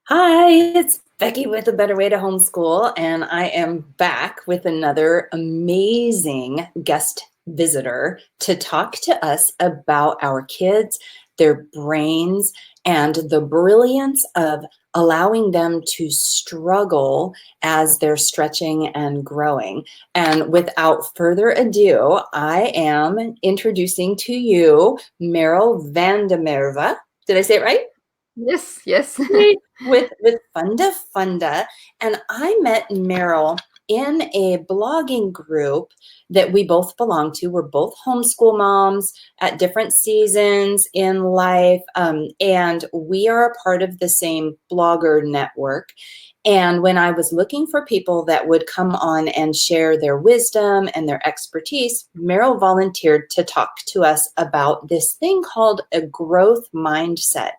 Hi, it's Becky with A Better Way to Homeschool, and I am back with another amazing guest visitor to talk to us about our kids, their brains, and the brilliance of allowing them to struggle as they're stretching and growing. And without further ado, I am introducing to you Meryl van Der Merwe. Did I say it right? Yes, yes. with FundaFunda, and I met Meryl in a blogging group that we both belong to. We're both homeschool moms at different seasons in life, and we are a part of the same blogger network. And when I was looking for people that would come on and share their wisdom and their expertise, Meryl volunteered to talk to us about this thing called a growth mindset.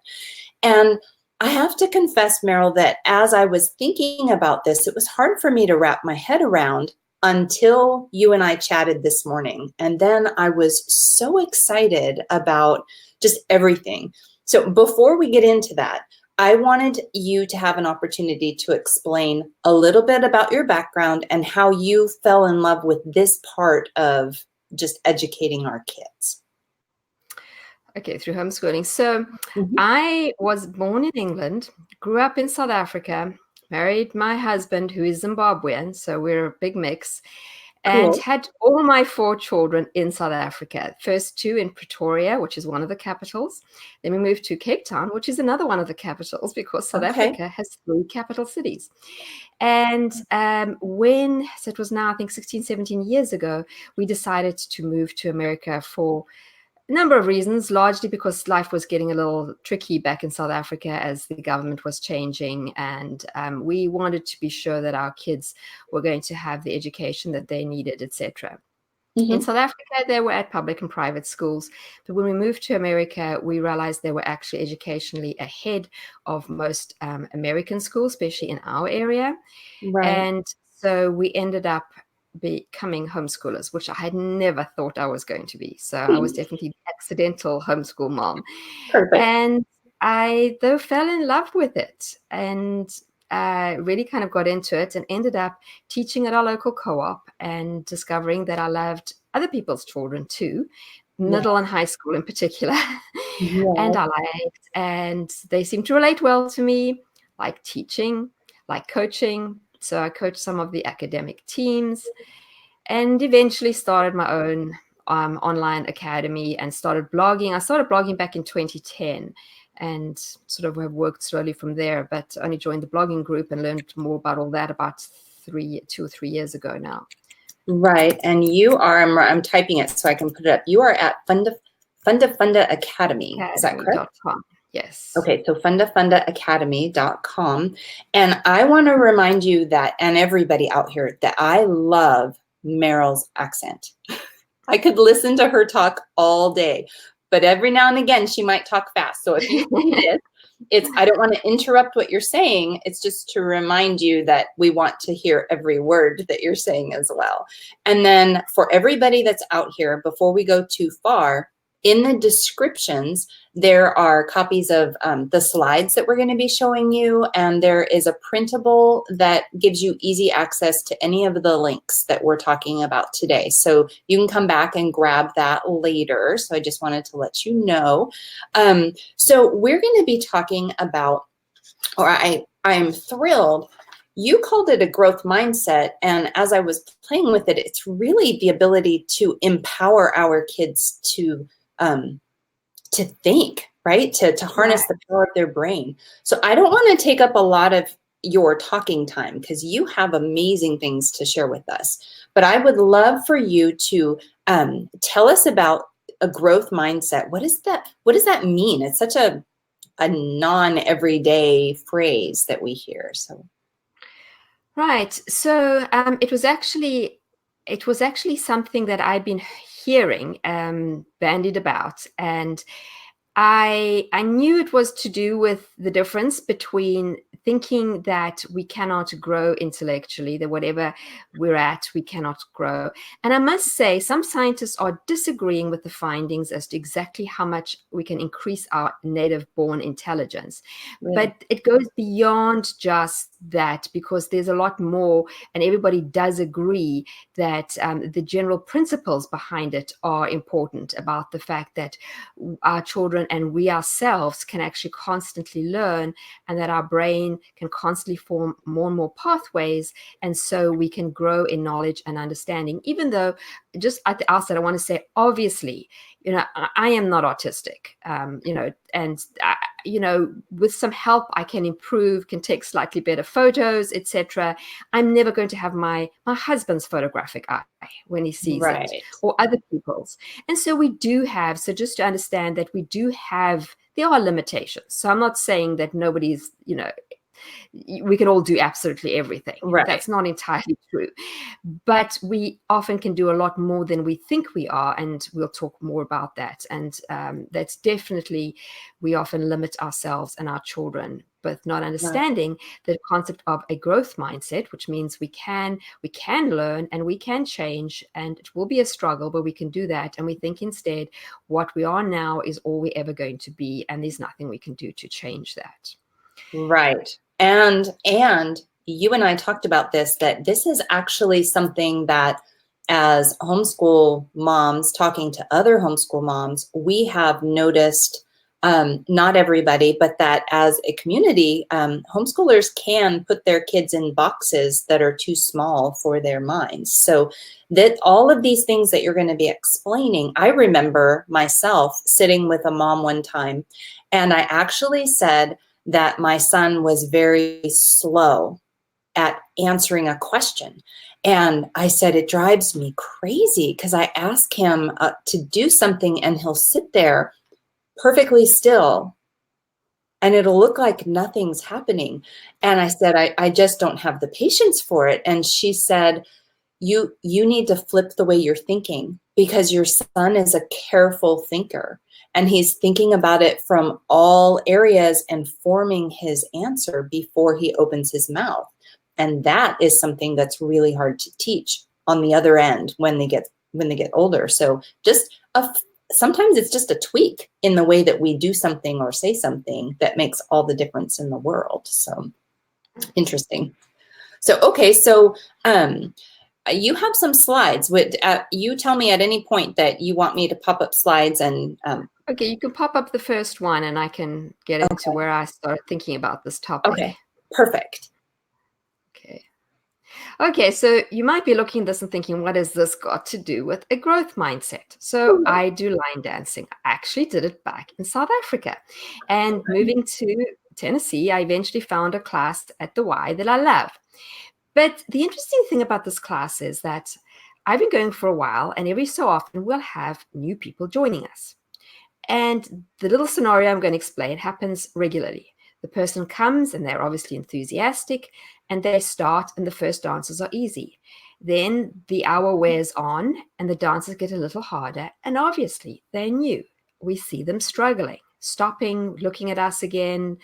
And I have to confess, Meryl, that as I was thinking about this, it was hard for me to wrap my head around until you and I chatted this morning. And then I was so excited about just everything. So before we get into that, I wanted you to have an opportunity to explain a little bit about your background and how you fell in love with this part of just educating our kids. Okay, through homeschooling. So Mhm. I was born in England, grew up in South Africa, married my husband, who is Zimbabwean, so we're a big mix, and Cool. had all my 4 children in South Africa. First 2 in Pretoria, which is one of the capitals. Then we moved to Cape Town, which is another one of the capitals, because South Okay. Africa has 3 capital cities. And so it was now, I think, 16, 17 years ago, we decided to move to America for a number of reasons, largely because life was getting a little tricky back in South Africa as the government was changing. And we wanted to be sure that our kids were going to have the education that they needed, etc. In Mhm. South Africa, they were at public and private schools. But when we moved to America, we realized they were actually educationally ahead of most American schools, especially in our area. Right. And so we ended up becoming homeschoolers, which I had never thought I was going to be. So I was definitely the accidental homeschool mom. Perfect. And I, though, fell in love with it and really kind of got into it and ended up teaching at our local co-op and discovering that I loved other people's children too, Yeah. middle and high school in particular. And Yeah. I liked, and they seemed to relate well to me, like teaching, like coaching. So I coached some of the academic teams and eventually started my own online academy and started blogging. I started blogging back in 2010 and sort of have worked slowly from there, but only joined the blogging group and learned more about all that about 2 or 3 years ago now. Right. And you are, I'm typing it so I can put it up. You are at FundaFunda Academy. Is that correct? Academy.com. Yes. Okay. So FundaFundaAcademy.com. And I want to remind you that, and everybody out here, that I love Meryl's accent. I could listen to her talk all day, but every now and again she might talk fast. So if you see this, I don't want to interrupt what you're saying. It's just to remind you that we want to hear every word that you're saying as well. And then for everybody that's out here, before we go too far, in the descriptions, there are copies of the slides that we're going to be showing you, and there is a printable that gives you easy access to any of the links that we're talking about today. So you can come back and grab that later. So I just wanted to let you know. So we're going to be talking about, or I am thrilled. You called it a growth mindset, and as I was playing with it, it's really the ability to empower our kids to think, right? To harness Right. the power of their brain. So I don't want to take up a lot of your talking time because you have amazing things to share with us. But I would love for you to tell us about a growth mindset. What is that? What does that mean? It's such a non-everyday phrase that we hear. So Right. So it was actually something that I'd been hearing bandied about, and I knew it was to do with the difference between thinking that we cannot grow intellectually, that whatever we're at, we cannot grow. And I must say, some scientists are disagreeing with the findings as to exactly how much we can increase our native-born intelligence. Really? But it goes beyond just that, because there's a lot more, and everybody does agree that the general principles behind it are important, about the fact that our children and we ourselves can actually constantly learn, and that our brain can constantly form more and more pathways, and so we can grow in knowledge and understanding. Even though, just at the outset, I want to say, obviously, I am not autistic, and with some help, I can improve, can take slightly better photos, etc. I'm never going to have my husband's photographic eye when he sees Right. it, or other people's. And so we do have, so just to understand that we do have, there are limitations. So I'm not saying that nobody's, we can all do absolutely everything. Right. That's not entirely true. But we often can do a lot more than we think we are, and we'll talk more about that. And that's definitely, we often limit ourselves and our children, but not understanding the concept of a growth mindset, which means we can learn and we can change, and it will be a struggle, but we can do that. And we think instead, what we are now is all we're ever going to be, and there's nothing we can do to change that. Right. And you and I talked about this, that this is actually something that, as homeschool moms talking to other homeschool moms, we have noticed, not everybody, but that as a community, homeschoolers can put their kids in boxes that are too small for their minds. So that all of these things that you're going to be explaining, I remember myself sitting with a mom one time, and I actually said that my son was very slow at answering a question. And I said, it drives me crazy, because I ask him to do something and he'll sit there perfectly still and it'll look like nothing's happening. And I said, I just don't have the patience for it. And she said, you need to flip the way you're thinking, because your son is a careful thinker, and he's thinking about it from all areas and forming his answer before he opens his mouth. And that is something that's really hard to teach on the other end when they get older. So just sometimes it's just a tweak in the way that we do something or say something that makes all the difference in the world. So interesting. So, okay. So, you have some slides. You tell me at any point that you want me to pop up slides, and okay, you can pop up the first one and I can get into where I started thinking about this topic. Okay, perfect. Okay, so you might be looking at this and thinking, what has this got to do with a growth mindset? So I do line dancing. I actually did it back in South Africa. And moving to Tennessee, I eventually found a class at the Y that I love. But the interesting thing about this class is that I've been going for a while, and every so often we'll have new people joining us. And the little scenario I'm going to explain happens regularly. The person comes and they're obviously enthusiastic, and they start, and the first dances are easy. Then the hour wears on and the dances get a little harder, and obviously they're new. We see them struggling, stopping, looking at us again,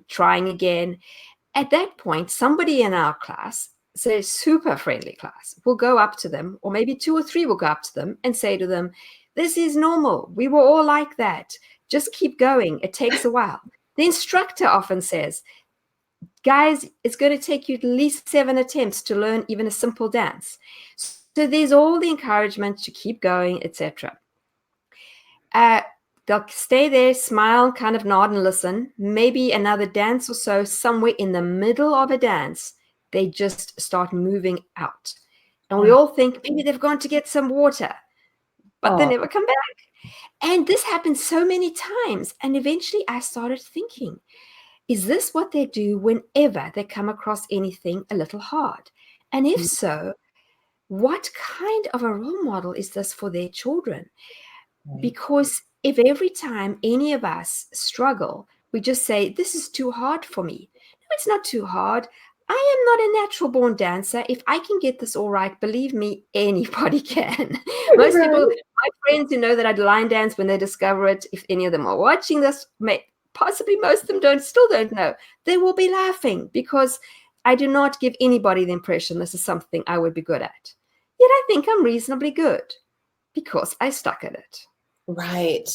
trying again. At that point, somebody in our class, say super friendly class, will go up to them, or maybe 2 or 3 will go up to them and say to them, "This is normal. We were all like that. Just keep going. It takes a while." The instructor often says, "Guys, it's going to take you at least 7 attempts to learn even a simple dance." So there's all the encouragement to keep going, etc. They'll stay there, smile, kind of nod and listen. Maybe another dance or so, somewhere in the middle of a dance, they just start moving out. And we all think maybe they've gone to get some water, but they never come back. And this happens so many times. And eventually I started thinking, is this what they do whenever they come across anything a little hard? And if so, what kind of a role model is this for their children? Because if every time any of us struggle, we just say, "This is too hard for me." No, it's not too hard. I am not a natural born dancer. If I can get this all right, believe me, anybody can. Most people, my friends who know that I line dance, when they discover it, if any of them are watching this, possibly most of them still don't know, they will be laughing because I do not give anybody the impression this is something I would be good at. Yet I think I'm reasonably good because I stuck at it. Right.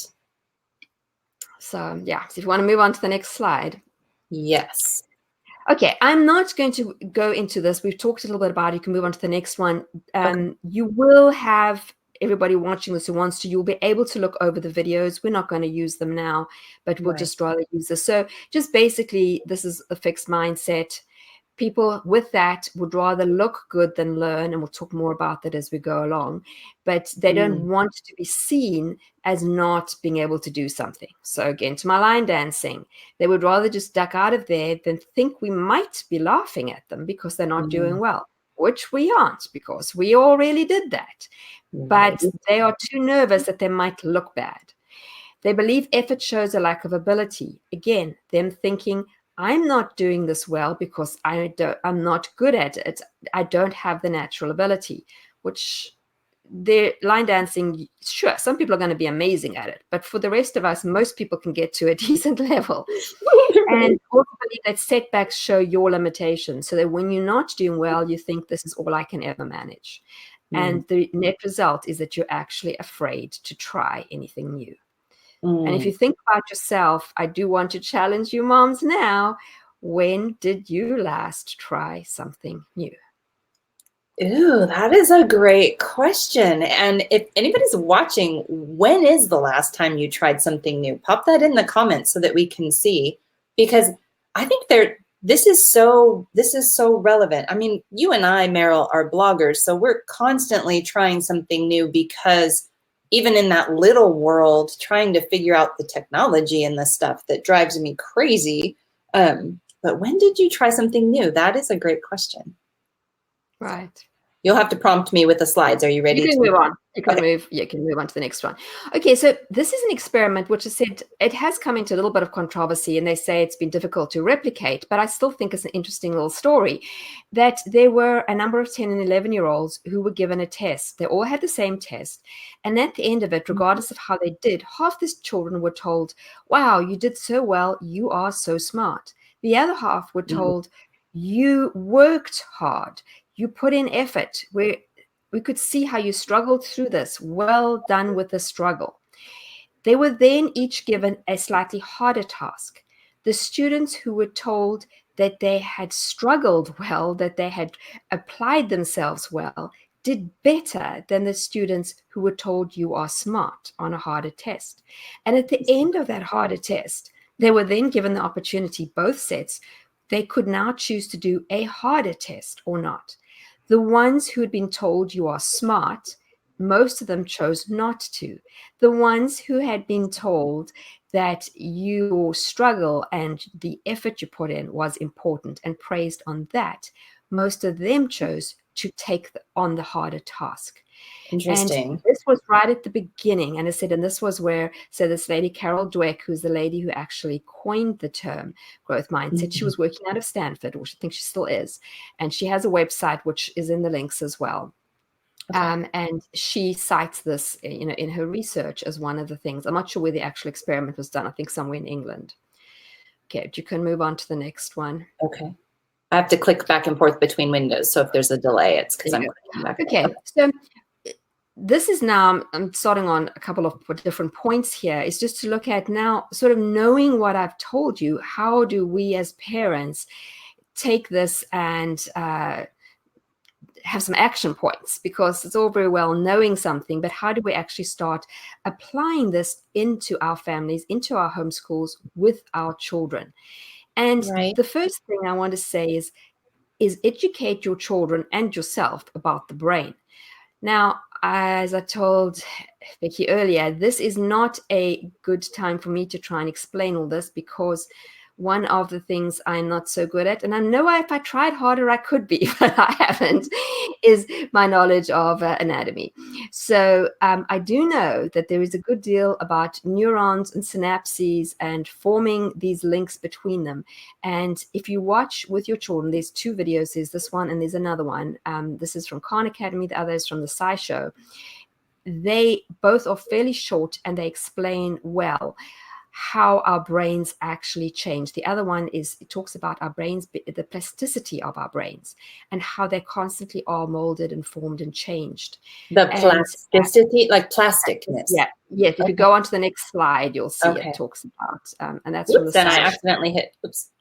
So yeah, so if you want to move on to the next slide. Yes. Okay, I'm not going to go into this. We've talked a little bit about it. You can move on to the next one. Okay. You will have everybody watching this who wants to, you'll be able to look over the videos. We're not going to use them now, but we'll just rather use this. So just basically, this is a fixed mindset. People with that would rather look good than learn, and we'll talk more about that as we go along, but they don't want to be seen as not being able to do something. So again, to my line dancing, they would rather just duck out of there than think we might be laughing at them because they're not doing well, which we aren't, because we all really did that. But they are too nervous that they might look bad. They believe effort shows a lack of ability. Again, them thinking, I'm not doing this well because I'm not good at it. I don't have the natural ability, which the line dancing, sure, some people are going to be amazing at it, but for the rest of us, most people can get to a decent level. And also believe that setbacks show your limitations, so that when you're not doing well, you think this is all I can ever manage. And the net result is that you're actually afraid to try anything new. And if you think about yourself, I do want to challenge you moms now. When did you last try something new? Ooh, that is a great question. And if anybody's watching, when is the last time you tried something new? Pop that in the comments so that we can see, because I think this is so relevant. I mean, you and I, Meryl, are bloggers, so we're constantly trying something new, because even in that little world, trying to figure out the technology and the stuff that drives me crazy. But when did you try something new? That is a great question. Right. You'll have to prompt me with the slides. Are you ready? You can move on. You can move on to the next one. Okay, so this is an experiment which is said, it has come into a little bit of controversy, and they say it's been difficult to replicate, but I still think it's an interesting little story, that there were a number of 10 and 11-year-olds who were given a test. They all had the same test. And at the end of it, regardless of how they did, half the children were told, wow, you did so well. You are so smart. The other half were told, you worked hard. You put in effort. We could see how you struggled through this. Well done with the struggle. They were then each given a slightly harder task. The students who were told that they had struggled well, that they had applied themselves well, did better than the students who were told you are smart on a harder test. And at the end of that harder test, they were then given the opportunity, both sets, they could now choose to do a harder test or not. The ones who had been told you are smart, most of them chose not to. The ones who had been told that your struggle and the effort you put in was important and praised on that, most of them chose to take on the harder task. Interesting. And this was right at the beginning. And I said, and this was where, so this lady, Carol Dweck, who's the lady who actually coined the term growth mindset, she was working out of Stanford, which I think she still is. And she has a website, which is in the links as well. Okay. And she cites this, in her research as one of the things. I'm not sure where the actual experiment was done. I think somewhere in England. Okay, you can move on to the next one. Okay. I have to click back and forth between windows. So if there's a delay, it's because I'm clicking back. Okay, so this is now, I'm starting on a couple of different points here, is just to look at now, sort of knowing what I've told you, how do we as parents take this and have some action points? Because it's all very well knowing something, but how do we actually start applying this into our families, into our homeschools with our children? And the first thing I want to say is educate your children and yourself about the brain. Now, as I told Becky earlier, this is not a good time for me to try and explain all this, because one of the things I'm not so good at, and I know if I tried harder, I could be, but I haven't, is my knowledge of anatomy. So I do know that there is a good deal about neurons and synapses and forming these links between them. And if you watch with your children, there's two videos, there's this one and there's another one. This is from Khan Academy, the other is from the SciShow. They both are fairly short and they explain well how our brains actually change. The other one is, it talks about our brains, the plasticity of our brains, and how they constantly are molded and formed and changed. The And plasticity, like plasticness. yeah, yes. If you go on to the next slide, you'll see Okay. it talks about, and that's from the Then I science. accidentally hit. Oops.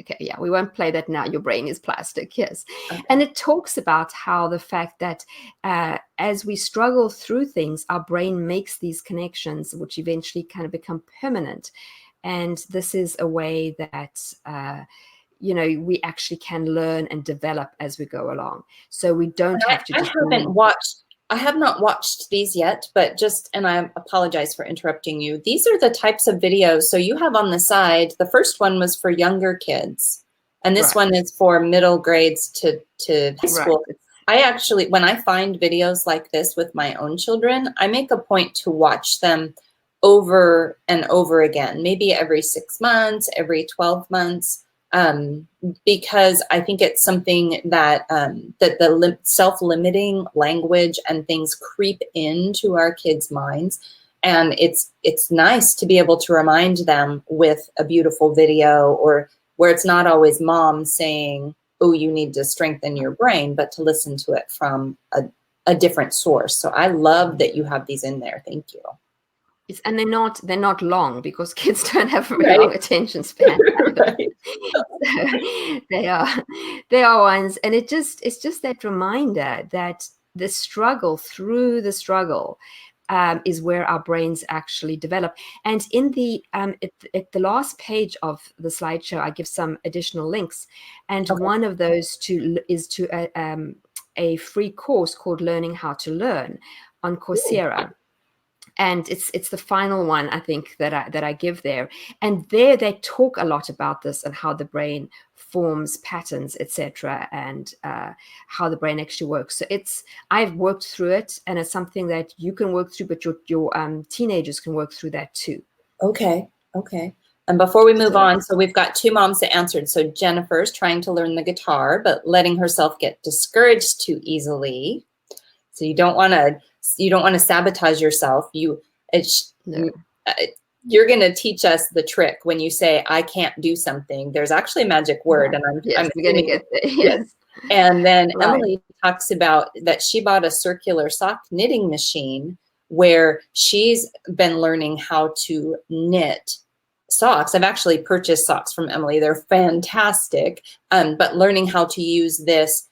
Okay, yeah, we won't play that now. Your brain is plastic, yes. Okay. And it talks about how the fact that as we struggle through things, our brain makes these connections, which eventually kind of become permanent. And this is a way that, we actually can learn and develop as we go along. So we don't have to just... I have not watched these yet, but and I apologize for interrupting you. These are the types of videos. So you have on the side, the first one was for younger kids, and this one is for middle grades to high school. Right. I actually, when I find videos like this with my own children, I make a point to watch them over and over again, maybe every 6 months, every 12 months. Because I think it's something that that the self-limiting language and things creep into our kids' minds, and it's nice to be able to remind them with a beautiful video, or where it's not always mom saying, "Oh, you need to strengthen your brain," but to listen to it from a different source. So I love that you have these in there. Thank you. And they're not long, because kids don't have a very long attention span. Right. So they are ones, and it's just that reminder that the struggle through the struggle is where our brains actually develop. And in the at the last page of the slideshow, I give some additional links, and one of those is to a free course called Learning How to Learn on Coursera. And it's the final one, I think, that I give there. And there they talk a lot about this and how the brain forms patterns, etc., and how the brain actually works. So I've worked through it, and it's something that you can work through, but your teenagers can work through that too. Okay. And before we move on, so we've got 2 moms that answered. So Jennifer's trying to learn the guitar, but letting herself get discouraged too easily. So you don't want to sabotage yourself. You're going to teach us the trick when you say, "I can't do something." There's actually a magic word, and I'm going to get there. Yes. And then Emily talks about that she bought a circular sock knitting machine where she's been learning how to knit socks. I've actually purchased socks from Emily. They're fantastic. But learning how to use this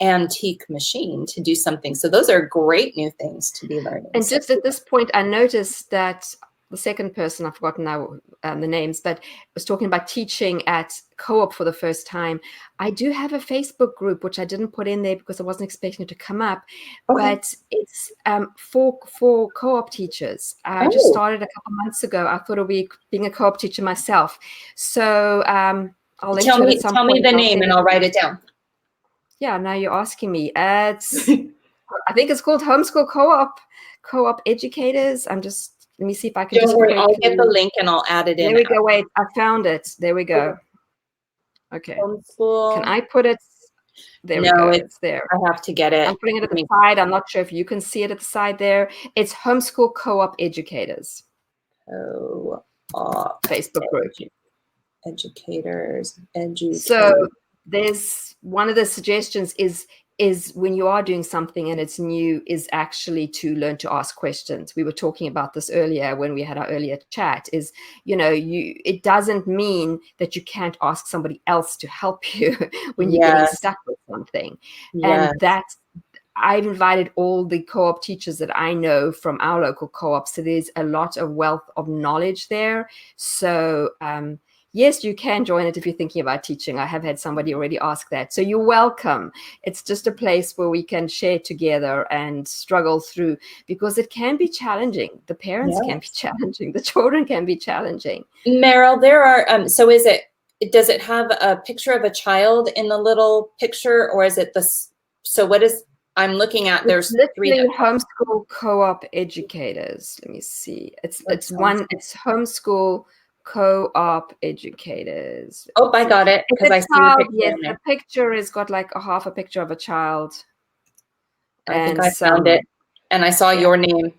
antique machine to do something. So those are great new things to be learning. And just at this point, I noticed that the second person, I've forgotten now the names, but was talking about teaching at co-op for the first time. I do have a Facebook group, which I didn't put in there because I wasn't expecting it to come up, but it's for co-op teachers. I just started a couple months ago. I thought it would be being a co-op teacher myself. So I'll link to it at some point. Tell me the name and I'll write it down. Yeah, now you're asking me. I think it's called Homeschool Co-op Educators. Let me see if I can. Don't worry, I'll get the link and I'll add it in. There we go. Wait, I found it. There we go. Okay. Homeschool. Can I put it? There we go. It's there. I have to get it. I'm putting it at the side. I'm not sure if you can see it at the side there. It's Homeschool Co-op Educators. Facebook group. Educators. So there's one of the suggestions is when you are doing something and it's new, is actually to learn to ask questions. We were talking about this earlier when we had our earlier chat, is, it doesn't mean that you can't ask somebody else to help you when you're getting stuck with something. And I've invited all the co-op teachers that I know from our local co-op. So there's a lot of wealth of knowledge there. So, yes, you can join it if you're thinking about teaching. I have had somebody already ask that. So you're welcome. It's just a place where we can share together and struggle through, because it can be challenging. The parents can be challenging. The children can be challenging. Meryl, there are, does it have a picture of a child in the little picture, or is it this? So what is, I'm looking at, there's three. Homeschool Co-op Educators. Let me see. It's Homeschool Co-op Educators. Oh, I got it, because I see the picture. Yes, the picture has got like half a picture of a child. I think I found it, and I saw your name.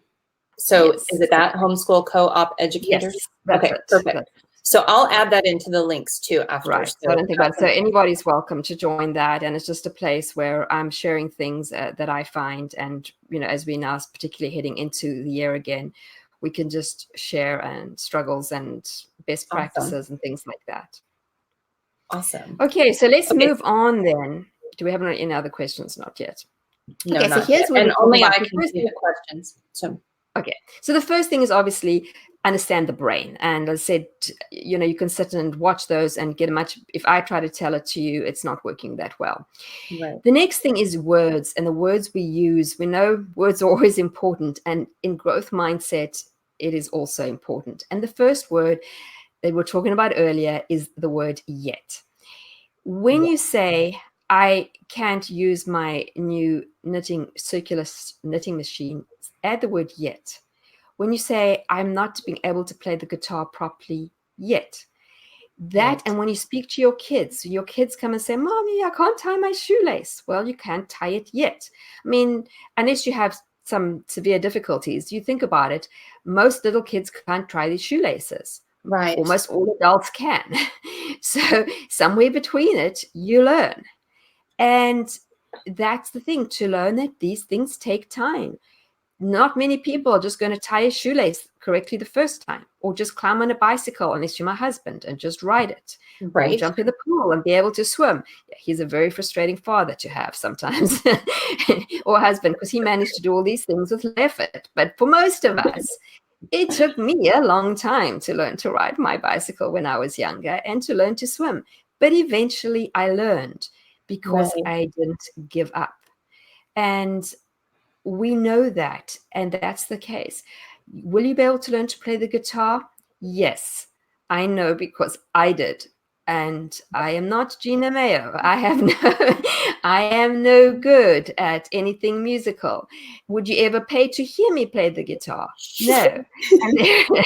So Yes. is it that homeschool co-op Yes, educators? that's Okay, it. perfect. So I'll add that into the links too after. Right. So I don't think about it. So anybody's welcome to join that. And it's just a place where I'm sharing things that I find. And, as we now particularly heading into the year again, we can just share and struggles and best practices and things like that. Awesome. Okay, so let's move on then. Do we have any other questions? Not yet. No, okay, so not here's yet. what And we talk only about. I can see the questions. So okay, so the first thing is obviously understand the brain. And as I said, you can sit and watch those and get if I try to tell it to you, it's not working that well. right. The next thing is words, and the words we use. We know words are always important, and in growth mindset, it is also important. And the first word that we're talking about earlier is the word yet. When you say, I can't use my new circular knitting machine, add the word yet. When you say, I'm not being able to play the guitar properly yet, and when you speak to your kids come and say, Mommy, I can't tie my shoelace. Well, you can't tie it yet. I mean, unless you have some severe difficulties, you think about it, most little kids can't tie their shoelaces. Right. Almost all adults can. So somewhere between it, you learn. And that's the thing, to learn that these things take time. Not many people are just going to tie a shoelace correctly the first time, or just climb on a bicycle, unless you're my husband, and just ride it, Right. or jump in the pool and be able to swim. Yeah, he's a very frustrating father to have sometimes, or husband, because he managed to do all these things with effort. But for most of us, it took me a long time to learn to ride my bicycle when I was younger and to learn to swim. But eventually I learned because I didn't give up. And we know that, and that's the case. Will you be able to learn to play the guitar? Yes, I know, because I did. And I am not Gina Mayo. I am no good at anything musical. Would you ever pay to hear me play the guitar? No. And I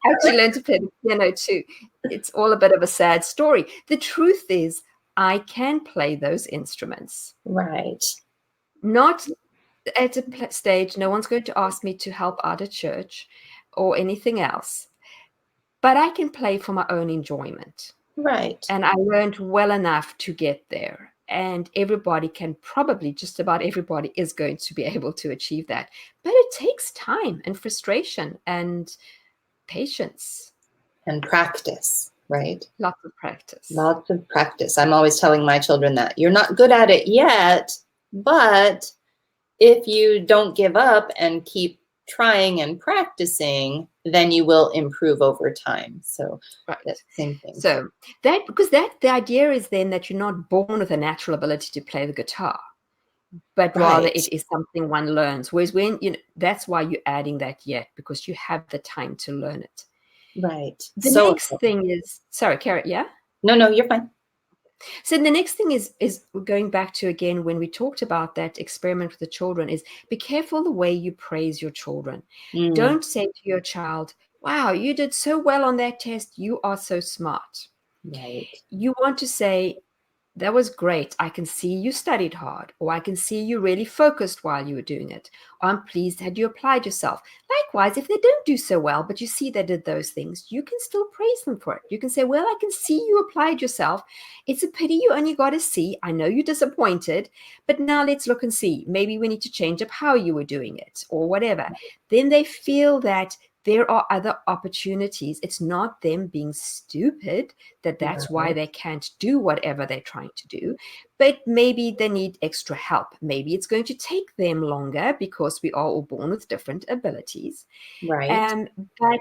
actually learned to play the piano too. It's all a bit of a sad story. The truth is, I can play those instruments. Right. Not at a stage, no one's going to ask me to help out at church or anything else. But I can play for my own enjoyment. Right. And I learned well enough to get there. And just about everybody is going to be able to achieve that. But it takes time and frustration and patience. And practice, right? Lots of practice. Lots of practice. I'm always telling my children that you're not good at it yet, but if you don't give up and keep trying and practicing, then you will improve over time. So that same thing. So the idea is then that you're not born with a natural ability to play the guitar, but rather it is something one learns. Whereas that's why you're adding that yet, because you have the time to learn it. Right. The next thing is, sorry, Carrot, yeah? No, you're fine. So the next thing is going back to, again, when we talked about that experiment with the children, is be careful the way you praise your children. Don't say to your child, wow, you did so well on that test. You are so smart. Right. You want to say, that was great. I can see you studied hard, or I can see you really focused while you were doing it. Or I'm pleased that you applied yourself. Likewise, if they don't do so well, but you see they did those things, you can still praise them for it. You can say, well, I can see you applied yourself. It's a pity you only got a C. I know you're disappointed, but now let's look and see. Maybe we need to change up how you were doing it, or whatever. Then they feel that there are other opportunities. It's not them being stupid, that's why they can't do whatever they're trying to do, but maybe they need extra help. Maybe it's going to take them longer, because we are all born with different abilities. Right. But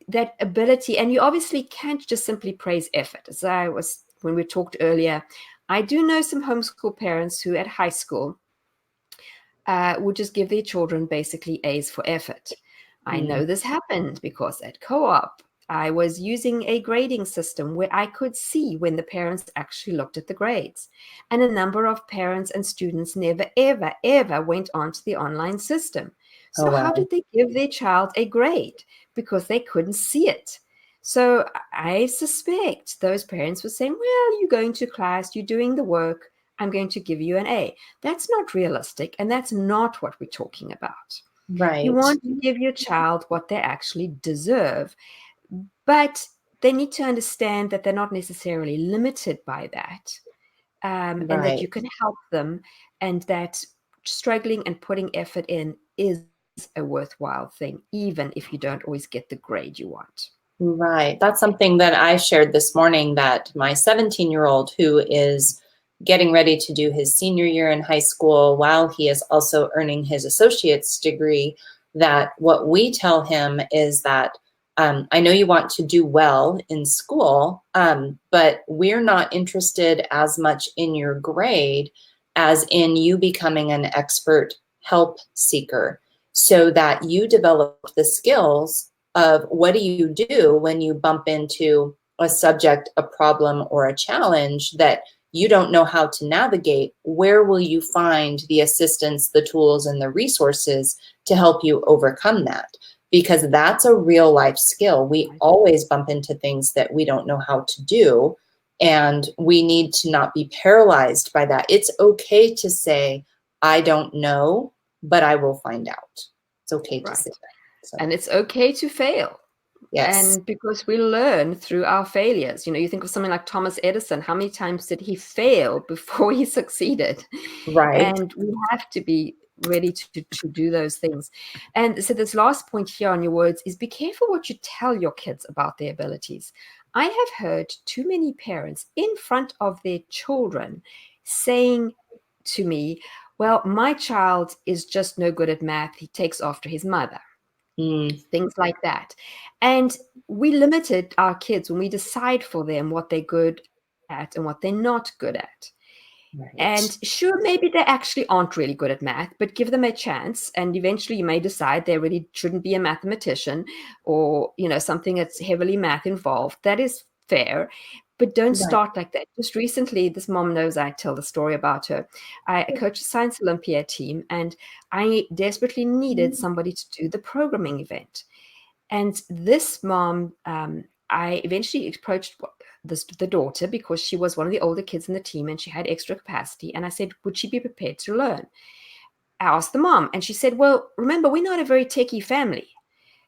that ability, and you obviously can't just simply praise effort. When we talked earlier, I do know some homeschool parents who at high school would just give their children basically A's for effort. I know this happened because at co-op, I was using a grading system where I could see when the parents actually looked at the grades. And a number of parents and students never, ever, ever went onto the online system. So how did they give their child a grade? Because they couldn't see it. So I suspect those parents were saying, well, you're going to class, you're doing the work, I'm going to give you an A. That's not realistic, and that's not what we're talking about. You Right. want to give your child what they actually deserve, but they need to understand that they're not necessarily limited by that, and that you Right. can help them, and that struggling and putting effort in is a worthwhile thing, even if you don't always get the grade you want. Right. That's something that I shared this morning, that my 17-year-old, who is getting ready to do his senior year in high school while he is also earning his associate's degree, that what we tell him is that I know you want to do well in school, but we're not interested as much in your grade as in you becoming an expert help seeker, so that you develop the skills of what do you do when you bump into a subject, a problem, or a challenge that you don't know how to navigate. Where will you find the assistance, the tools, and the resources to help you overcome that? Because that's a real life skill. We always bump into things that we don't know how to do, and we need to not be paralyzed by that. It's okay to say, I don't know, but I will find out. It's okay to say Right. that. So, And it's okay to fail. yes. And because we learn through our failures. You know, you think of something like Thomas Edison, how many times did he fail before he succeeded? Right. And we have to be ready to do those things. And so this last point here on your words is, be careful what you tell your kids about their abilities. I have heard too many parents in front of their children saying to me, well, my child is just no good at math. He takes after his mother. Mm, Things like that. And we limited our kids when we decide for them what they're good at and what they're not good at. right. And sure, maybe they actually aren't really good at math, but give them a chance. And eventually you may decide they really shouldn't be a mathematician, or, you know, something that's heavily math involved. That is fair. But don't Right. start like that. Just recently, this mom knows I tell the story about her. I coached a Science Olympiad team, and I desperately needed somebody to do the programming event. And this mom, I eventually approached the daughter, because she was one of the older kids in the team and she had extra capacity. And I said, would she be prepared to learn? I asked the mom, and she said, well, remember, we're not a very techie family,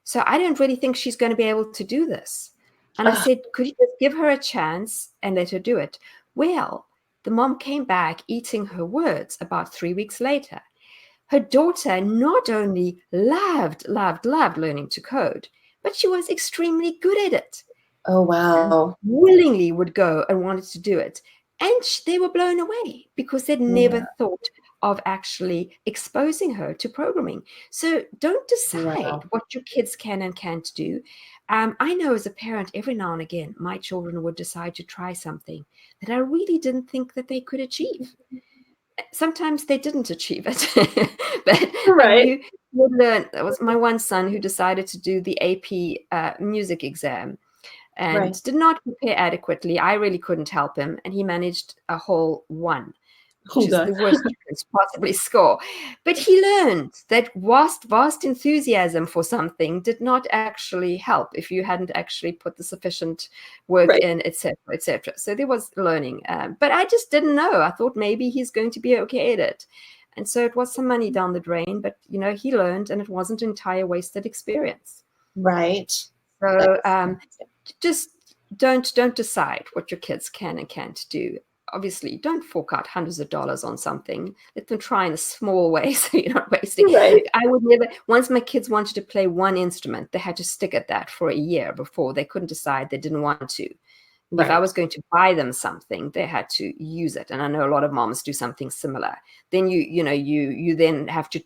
so I don't really think she's going to be able to do this. And I Ah, said, could you just give her a chance and let her do it? Well, the mom came back eating her words about 3 weeks later. Her daughter not only loved learning to code, but she was extremely good at it, oh, and wow. willingly would go and wanted to do it. And they were blown away because they'd never Yeah. thought of actually exposing her to programming. So don't decide Wow. what your kids can and can't do. I know as a parent, every now and again, my children would decide to try something that I really didn't think that they could achieve. Sometimes they didn't achieve it, but and Right. you would learn. That was my one son who decided to do the AP music exam Right. and did not prepare adequately. I really couldn't help him, and he managed a whole 1, which Oh, is God. the worst you can possibly score. But he learned that vast enthusiasm for something did not actually help if you hadn't actually put the sufficient work Right. in, etc., etc. So there was learning, but I just didn't know. I thought maybe he's going to be okay at it, and so it was some money down the drain. But you know, he learned, and it wasn't an entire wasted experience. Right. So That's just don't decide what your kids can and can't do. Obviously, don't fork out hundreds of dollars on something. Let them try in a small way so you're not wasting. right. Like, I would never, once my kids wanted to play one instrument, they had to stick at that for a year before they couldn't decide they didn't want to. If I Right. was going to buy them something, they had to use it. And I know a lot of moms do something similar. Then you then have to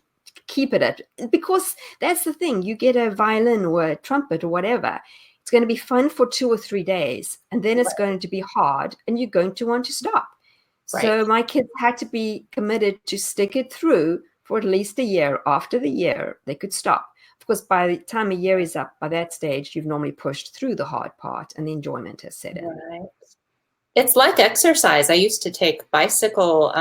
keep it at, because that's the thing. You get a violin or a trumpet or whatever. It's going to be fun for 2 or 3 days, and then it's going to be hard, and you're going to want to stop. Right. So my kids had to be committed to stick it through for at least a year. After the year, they could stop. Of course, by the time a year is up, by that stage, you've normally pushed through the hard part and the enjoyment has set in. Right. It's like exercise. I used to take bicycle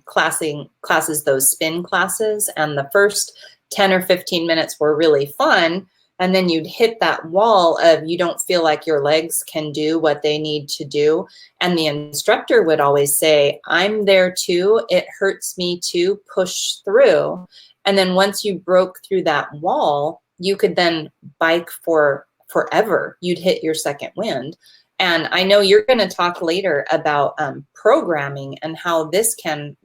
classes, those spin classes, and the first 10 or 15 minutes were really fun. And then you'd hit that wall of you don't feel like your legs can do what they need to do. And the instructor would always say, I'm there too. It hurts me to push through. And then once you broke through that wall, you could then bike for forever. You'd hit your second wind. And I know you're going to talk later about programming and how this can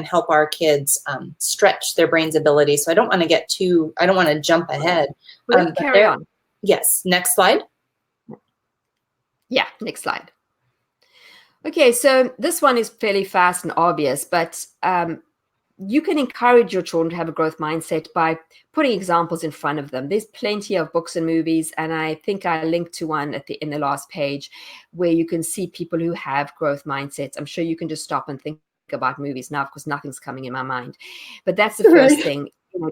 help our kids stretch their brain's ability. So I don't want to jump ahead. We'll carry on. Yes. Next slide. Yeah, next slide. Okay, so this one is fairly fast and obvious, but you can encourage your children to have a growth mindset by putting examples in front of them. There's plenty of books and movies, and I think I linked to one in the last page where you can see people who have growth mindsets. I'm sure you can just stop and think about movies now, because nothing's coming in my mind. But that's the first thing.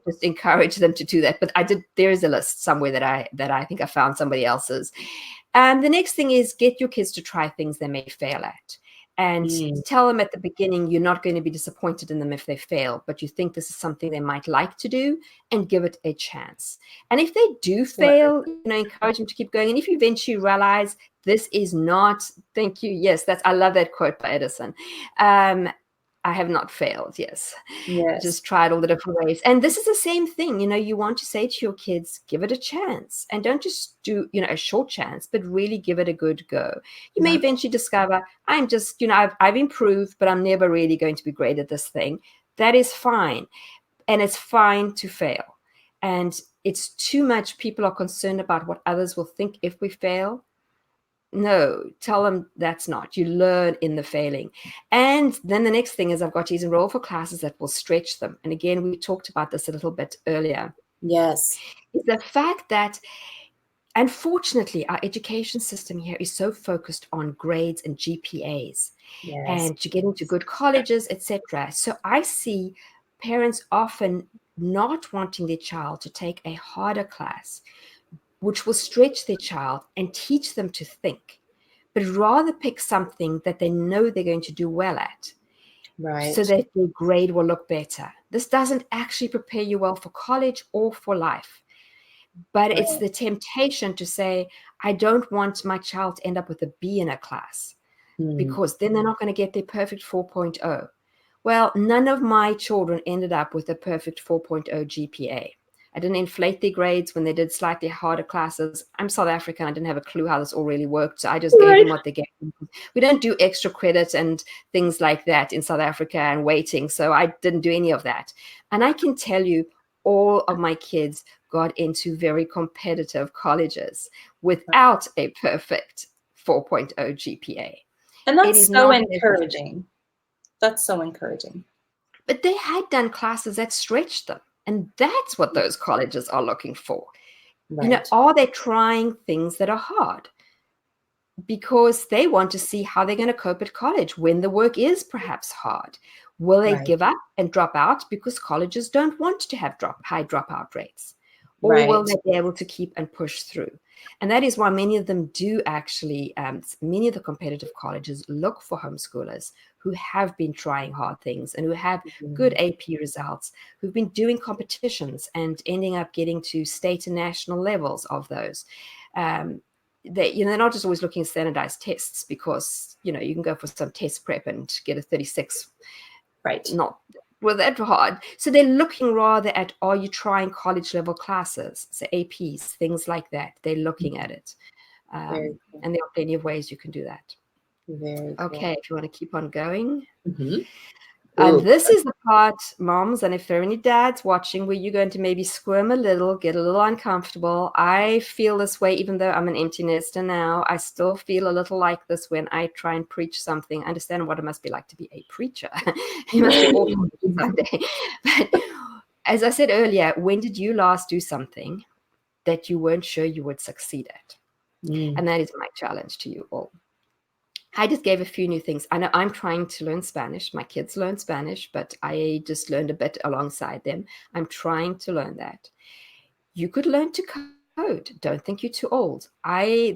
Just encourage them to do that. But there is a list somewhere that I think I found somebody else's. The next thing is get your kids to try things they may fail at. And tell them at the beginning you're not going to be disappointed in them if they fail, but you think this is something they might like to do, and give it a chance. And if they do fail, encourage them to keep going. And if you eventually realize this is not, thank you, yes, I love that quote by Edison. I have not failed. Yes. Just tried all the different ways. And this is the same thing. You want to say to your kids, give it a chance, and don't just do, a short chance, but really give it a good go. You may eventually discover I'm just, I've improved, but I'm never really going to be great at this thing. That is fine. And it's fine to fail. And it's too much. People are concerned about what others will think if we fail. No, tell them that's not. You learn in the failing. And then the next thing is I've got to enroll for classes that will stretch them. And again, we talked about this a little bit earlier. Yes. Is the fact that, unfortunately, our education system here is so focused on grades and GPAs and to get into good colleges, etc. So I see parents often not wanting their child to take a harder class, which will stretch their child and teach them to think, but rather pick something that they know they're going to do well at, so that their grade will look better. This doesn't actually prepare you well for college or for life, but it's the temptation to say, I don't want my child to end up with a B in a class, because then they're not going to get their perfect 4.0. Well, none of my children ended up with a perfect 4.0 GPA. I didn't inflate their grades when they did slightly harder classes. I'm South African. I didn't have a clue how this all really worked. So I just gave them what they gave them. We don't do extra credit and things like that in South Africa and waiting. So I didn't do any of that. And I can tell you, all of my kids got into very competitive colleges without a perfect 4.0 GPA. And that's so encouraging. That's so encouraging. But they had done classes that stretched them. And that's what those colleges are looking for. Are they trying things that are hard? Because they want to see how they're going to cope at college when the work is perhaps hard. Will they give up and drop out because colleges don't want to have high dropout rates? Or will they be able to keep and push through? And that is why many of them do actually, many of the competitive colleges look for homeschoolers who have been trying hard things and who have good AP results, who've been doing competitions and ending up getting to state and national levels of those. They're not just always looking at standardized tests, because, you can go for some test prep and get a 36. Not well, that hard. So they're looking rather at, are you trying college level classes, so APs, things like that. They're looking at it. And there are plenty of ways you can do that. Very cool. Okay, if you want to keep on going. This is the part, moms, and if there are any dads watching, where you're going to maybe squirm a little, get a little uncomfortable. I feel this way, even though I'm an empty nester now. I still feel a little like this when I try and preach something. I understand what it must be like to be a preacher. It must be awful someday. But as I said earlier, when did you last do something that you weren't sure you would succeed at? And that is my challenge to you all. I just gave a few new things. I know I'm trying to learn Spanish. My kids learn Spanish, but I just learned a bit alongside them. I'm trying to learn that. You could learn to code. Don't think you're too old. We're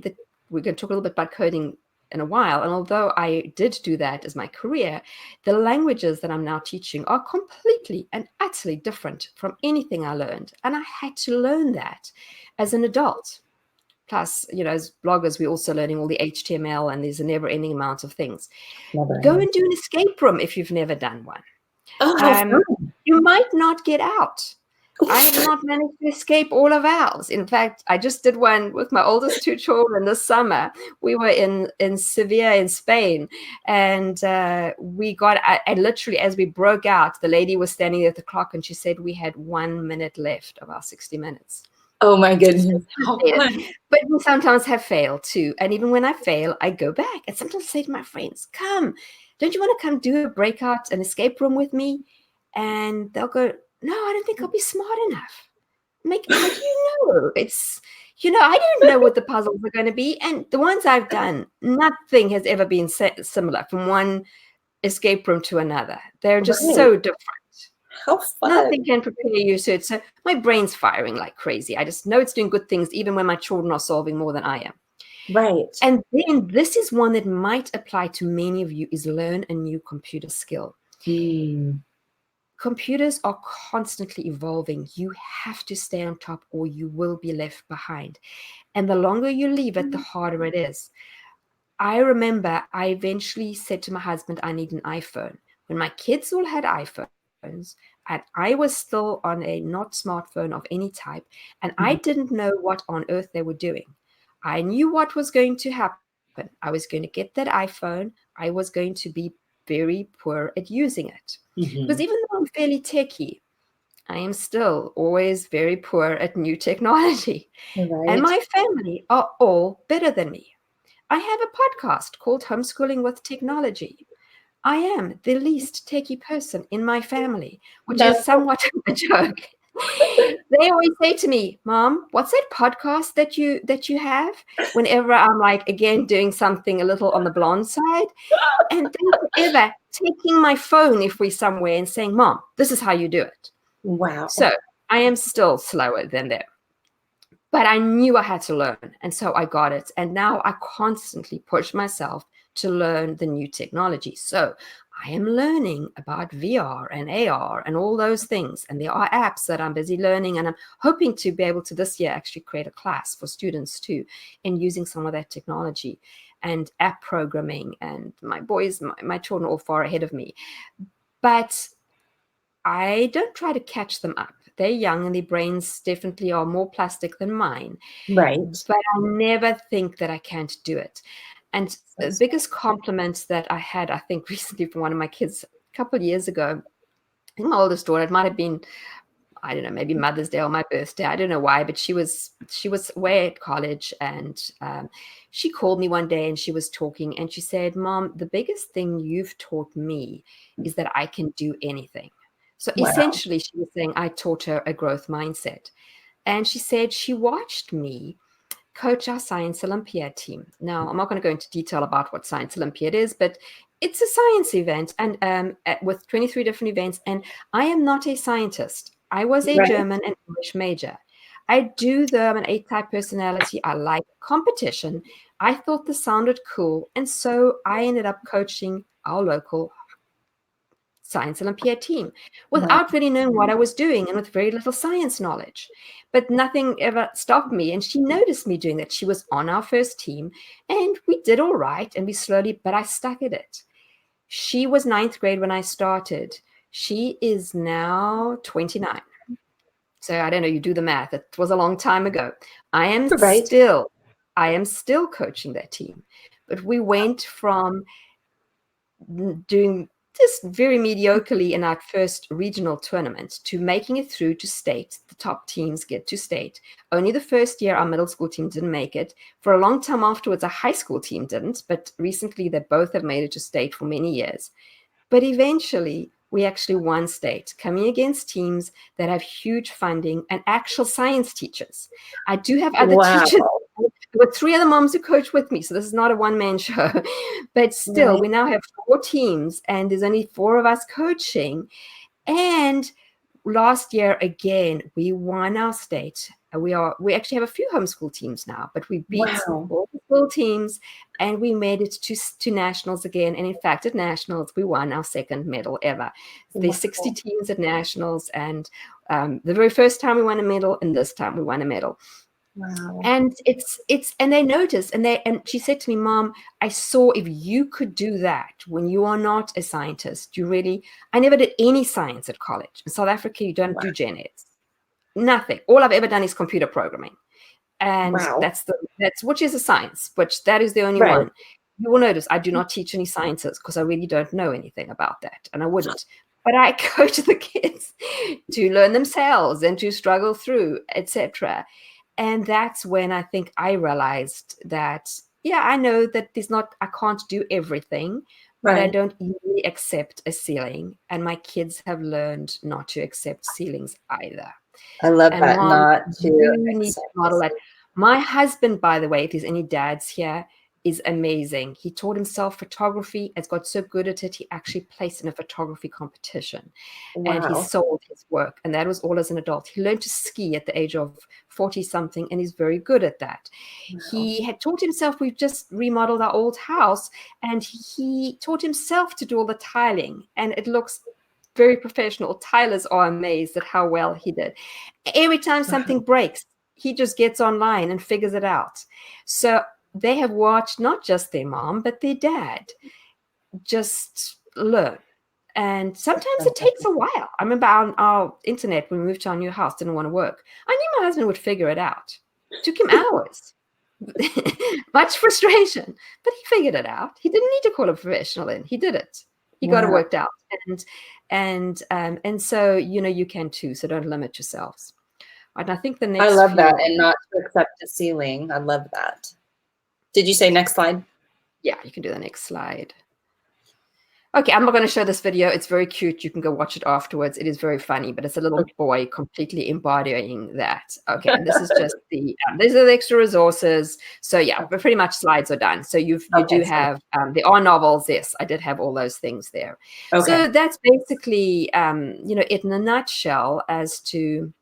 going to talk a little bit about coding in a while. And although I did do that as my career, the languages that I'm now teaching are completely and utterly different from anything I learned. And I had to learn that as an adult. Plus, as bloggers, we're also learning all the HTML, and there's a never-ending amount of things. Go and do an escape room if you've never done one. You might not get out. I have not managed to escape all of ours. In fact, I just did one with my oldest two children this summer. We were in Sevilla in Spain, and we got, and literally as we broke out, the lady was standing at the clock and she said we had 1 minute left of our 60 minutes. Oh my goodness. How fun. But we sometimes have failed too. And even when I fail, I go back and sometimes say to my friends, come, don't you want to come do a breakout, an escape room with me? And they'll go, no, I don't think I'll be smart enough. I'm like, how do you know? It's, I don't know what the puzzles are going to be. And the ones I've done, nothing has ever been similar from one escape room to another. They're just so different. How fun. Nothing can prepare you. So my brain's firing like crazy. I just know it's doing good things, even when my children are solving more than I am. Right. And then this is one that might apply to many of you, is learn a new computer skill. Computers are constantly evolving. You have to stay on top or you will be left behind. And the longer you leave it, the harder it is. I remember I eventually said to my husband, I need an iPhone. When my kids all had iPhones, and I was still on a not smartphone of any type, and I didn't know what on earth they were doing. I knew what was going to happen. I was going to get that iPhone. I was going to be very poor at using it. Because even though I'm fairly techie, I am still always very poor at new technology. Right. And my family are all better than me. I have a podcast called Homeschooling with Technology. I am the least techie person in my family, which is somewhat of a joke. They always say to me, Mom, what's that podcast that you have? Whenever I'm like, again, doing something a little on the blonde side. And they're ever taking my phone if we're somewhere and saying, Mom, this is how you do it. Wow. So I am still slower than them. But I knew I had to learn. And so I got it. And now I constantly push myself to learn the new technology. So I am learning about VR and AR and all those things. And there are apps that I'm busy learning. And I'm hoping to be able to this year actually create a class for students too, in using some of that technology and app programming. And my boys, my children are all far ahead of me. But I don't try to catch them up. They're young and their brains definitely are more plastic than mine. Right. But I never think that I can't do it. And the biggest compliment that I had, I think, recently from one of my kids a couple of years ago, I think my oldest daughter, it might have been, I don't know, maybe Mother's Day or my birthday. I don't know why, but she was away at college, and she called me one day and she was talking and she said, Mom, the biggest thing you've taught me is that I can do anything. So essentially, she was saying I taught her a growth mindset. And she said she watched me coach our Science Olympiad team. Now, I'm not going to go into detail about what Science Olympiad is, but it's a science event and with 23 different events. And I am not a scientist. I was a German and English major. I do I'm an A-type personality. I like competition. I thought this sounded cool. And so I ended up coaching our local Science Olympiad team without really knowing what I was doing and with very little science knowledge. But nothing ever stopped me. And she noticed me doing that. She was on our first team and we did all right. And we slowly, but I stuck at it. She was 9th grade when I started. She is now 29. So I don't know, you do the math. It was a long time ago. I am still coaching that team. But we went from doing just very mediocrely in our first regional tournament to making it through to state. The top teams get to state. Only the first year our middle school team didn't make it. For a long time afterwards, a high school team didn't, but recently they both have made it to state for many years. But eventually we actually won state, coming against teams that have huge funding and actual science teachers. I do have other teachers. There were 3 other moms who coach with me, so this is not a one-man show. But still, we now have 4 teams, and there's only 4 of us coaching. And last year, again, we won our state. We actually have a few homeschool teams now, but we beat all the school teams, and we made it to nationals again. And in fact, at nationals, we won our 2nd medal ever. There's 60 teams at nationals, and the very first time we won a medal, and this time we won a medal. Wow. And and they noticed, and she said to me, Mom, I saw if you could do that when you are not a scientist, I never did any science at college. In South Africa, you don't do gen eds. Nothing. All I've ever done is computer programming. And Wow. that's which is a science, which that is the only Right. one. You will notice I do not teach any sciences because I really don't know anything about that, and I wouldn't. But I coach the kids to learn themselves and to struggle through, etc. And that's when I think I realized that, yeah, I know that I can't do everything, but I Right. don't easily accept a ceiling. And my kids have learned not to accept ceilings either. I love And that. mom, Not to you need to accept model this. that. My husband, by the way, if there's any dads here, is amazing. He taught himself photography, has got so good at it, he actually placed in a photography competition and he Wow. sold his work. And that was all as an adult. He learned to ski at the age of 40 something, and he's very good at that. Wow. He had taught himself, we've just remodeled our old house, and he taught himself to do all the tiling, and it looks very professional. Tilers are amazed at how well he did. Every time something breaks, he just gets online and figures it out. So they have watched not just their mom, but their dad just learn. And sometimes it takes a while. I remember our internet, when we moved to our new house, didn't want to work. I knew my husband would figure it out. It took him hours. Much frustration, but he figured it out. He didn't need to call a professional in. He did it. He got it Wow. worked out. And so, you can too. So don't limit yourselves. And I think the I next love few, that. And not to accept a ceiling. I love that. Did you say next slide? yeah, you can do the next slide. Okay, I'm not going to show this video. It's very cute. You can go watch it afterwards. It is very funny, but it's a little boy completely embodying that. Okay, and this is just these are the extra resources. So yeah, but pretty much slides are done. So you do have, there are novels. Yes, I did have all those things there. Okay. So that's basically, it in a nutshell as to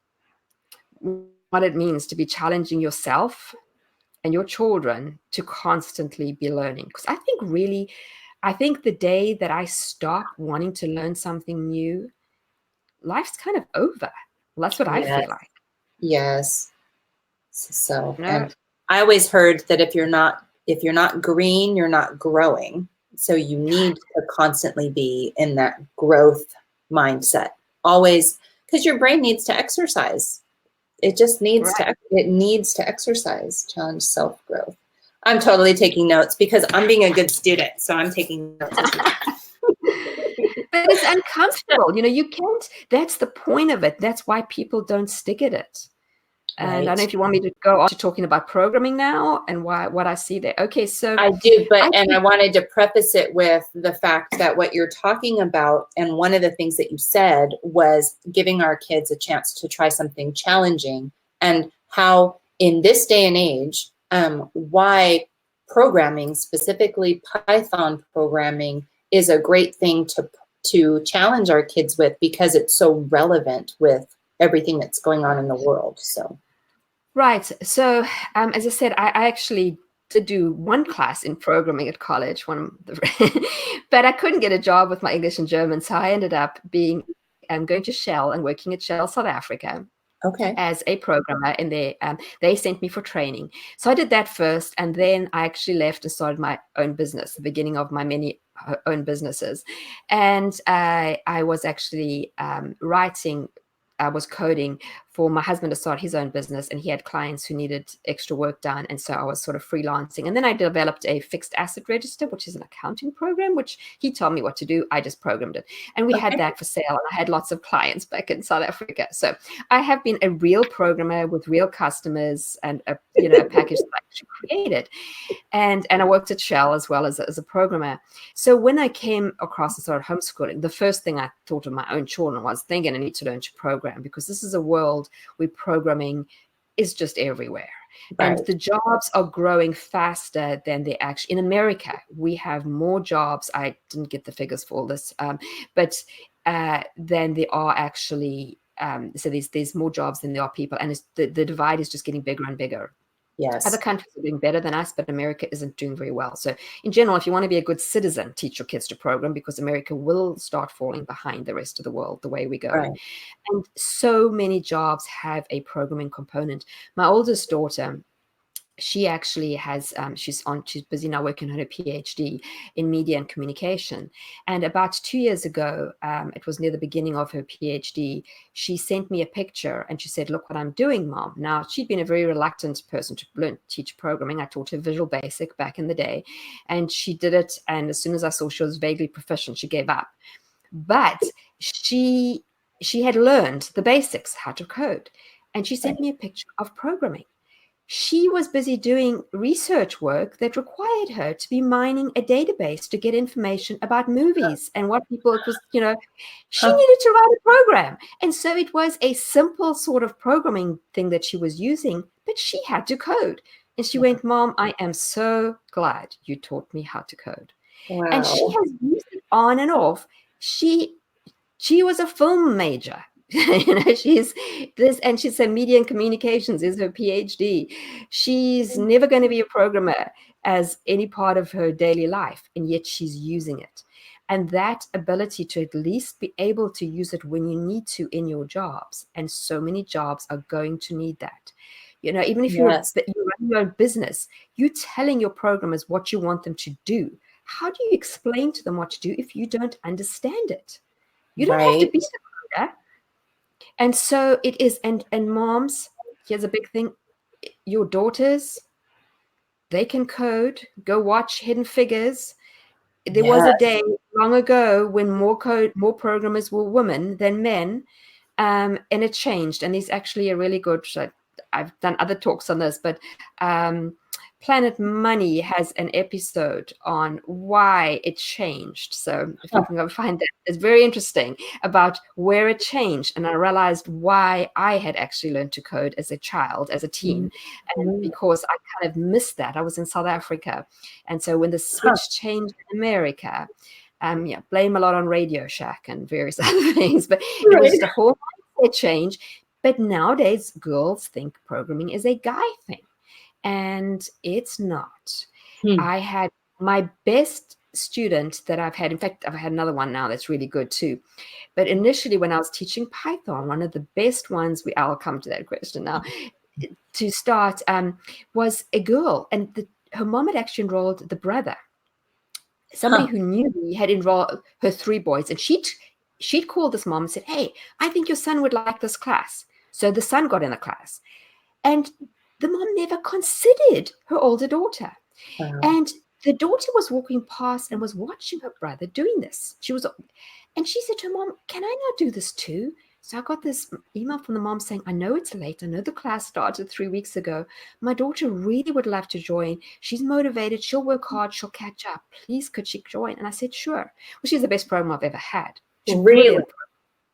what it means to be challenging yourself and your children to constantly be learning. Because I think the day that I stop wanting to learn something new, life's kind of over. Well, that's what I feel like. Yes. So, You know? and I always heard that if you're not green, you're not growing. So you need to constantly be in that growth mindset. Always, because your brain needs to exercise. It just needs to exercise, challenge self-growth. I'm totally taking notes because I'm being a good student. So I'm taking notes. But it's uncomfortable. You can't, that's the point of it. That's why people don't stick at it. And I don't know if you want me to go on to talking about programming now and what I see there. Okay, so I do, and I wanted to preface it with the fact that what you're talking about, and one of the things that you said was giving our kids a chance to try something challenging, and how in this day and age, why programming, specifically Python programming, is a great thing to challenge our kids with because it's so relevant with everything that's going on in the world. So right. So as I said, I actually did do one class in programming at college, but I couldn't get a job with my English and German, so I ended up going to Shell and working at Shell South Africa. Okay. As a programmer, and they sent me for training. So I did that first, and then I actually left and started my own business, the beginning of my many own businesses. And I was actually I was coding for my husband to start his own business, and he had clients who needed extra work done. And so I was sort of freelancing. And then I developed a fixed asset register, which is an accounting program, which he told me what to do. I just programmed it. And we had that for sale. And I had lots of clients back in South Africa. So I have been a real programmer with real customers and a package that I actually created. And I worked at Shell as well as a programmer. So when I came across and started homeschooling, the first thing I thought of my own children was they're going to need to learn to program, because this is a world where programming is just everywhere. Right. And the jobs are growing faster than they actually, in America, we have more jobs. I didn't get the figures for all this, but than there are actually, so there's more jobs than there are people. And the divide is just getting bigger and bigger. Yes. Other countries are doing better than us, but America isn't doing very well. So in general, if you want to be a good citizen, teach your kids to program, because America will start falling behind the rest of the world the way we go. Right. And so many jobs have a programming component. My oldest daughter, she actually has, she's busy now working on her PhD in media and communication. And about 2 years ago, it was near the beginning of her PhD, she sent me a picture and she said, look what I'm doing, Mom. Now, she'd been a very reluctant person to teach programming. I taught her Visual Basic back in the day, and she did it. And as soon as I saw she was vaguely proficient, she gave up. But she had learned the basics, how to code. And she sent me a picture of programming. She was busy doing research work that required her to be mining a database to get information about movies and what people, it was, she needed to write a program. And so it was a simple sort of programming thing that she was using, but she had to code. And she went, Mom, I am so glad you taught me how to code. Wow. And she has used it on and off. She was a film major. She's this, and she's a media and communications is her PhD. She's never going to be a programmer as any part of her daily life, and yet she's using it. And that ability to at least be able to use it when you need to in your jobs, and so many jobs are going to need that. Even if you're running your own business, you're telling your programmers what you want them to do. How do you explain to them what to do if you don't understand it? You don't have to be a coder. And so it is, and moms, here's a big thing. Your daughters, they can code. Go watch Hidden Figures. There was a day long ago when more programmers were women than men, and it changed. And there's actually a really good, I've done other talks on this, but Planet Money has an episode on why it changed. So if you can go find that, it's very interesting about where it changed. And I realized why I had actually learned to code as a child, as a teen, and because I kind of missed that. I was in South Africa. And so when the switch changed in America, blame a lot on Radio Shack and various other things, but it was just a whole mindset change. But nowadays, girls think programming is a guy thing. And it's not. I had my best student that I've had. In fact, I've had another one now that's really good too. But initially, when I was teaching Python, one of the best ones, I'll come to that question now, to start, was a girl. And her mom had actually enrolled the brother. Somebody who knew me had enrolled her 3 boys. And she'd called this mom and said, hey, I think your son would like this class. So the son got in the class. And the mom never considered her older daughter. Wow. And the daughter was walking past and was watching her brother doing this. And she said to her mom, can I not do this too? So I got this email from the mom saying, I know it's late. I know the class started 3 weeks ago. My daughter really would love to join. She's motivated. She'll work hard. She'll catch up. Please, could she join? And I said, sure. Well, she's the best program I've ever had. Really?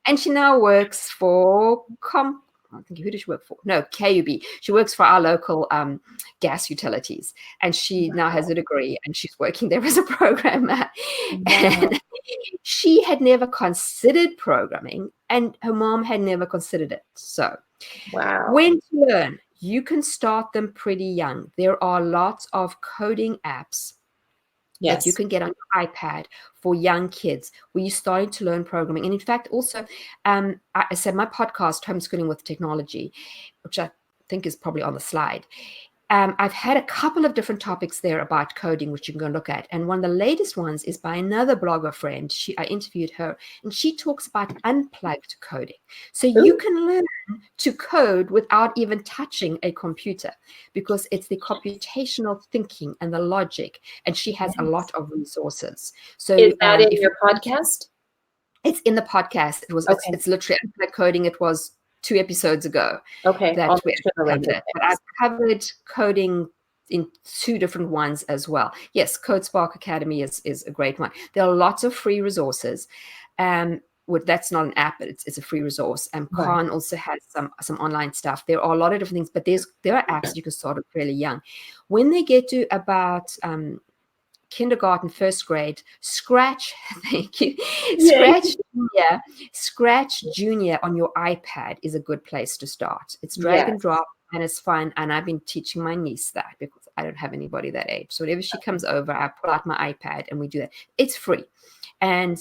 And she now works for I think, who does she work for? No, KUB. She works for our local gas utilities, and she now has a degree, and she's working there as a programmer. And she had never considered programming, and her mom had never considered it. So when to learn, you can start them pretty young. There are lots of coding apps that you can get on your iPad for young kids where you're starting to learn programming. And in fact, also, I said my podcast, Homeschooling with Technology, which I think is probably on the slide. I've had a couple of different topics there about coding, which you can go and look at. And one of the latest ones is by another blogger friend. I interviewed her, and she talks about unplugged coding. So you can learn to code without even touching a computer, because it's the computational thinking and the logic. And she has a lot of resources. So is that in your podcast? It's in the podcast. It's literally unplugged coding. It was 2 episodes ago. Okay. That we covered it. But I've covered coding in 2 different ones as well. Yes, CodeSpark Academy is a great one. There are lots of free resources. That's not an app, but it's a free resource. And Khan also has some online stuff. There are a lot of different things, but there are apps you can start fairly young. When they get to about kindergarten, 1st grade, Scratch, thank you, Scratch Junior on your iPad is a good place to start. It's drag and drop, and it's fun. And I've been teaching my niece that because I don't have anybody that age. So whenever she comes over, I pull out my iPad and we do that. It's free. And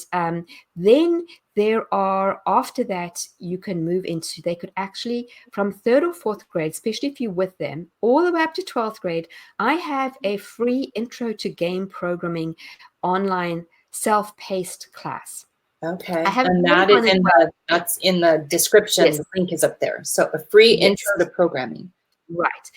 then there are, after that, you can move into, they could actually, from 3rd or 4th grade, especially if you're with them, all the way up to 12th grade, I have a free intro to game programming online self-paced class. Okay. I have And that is that's in the description. Yes. The link is up there. So a free Yes. intro to programming. Right.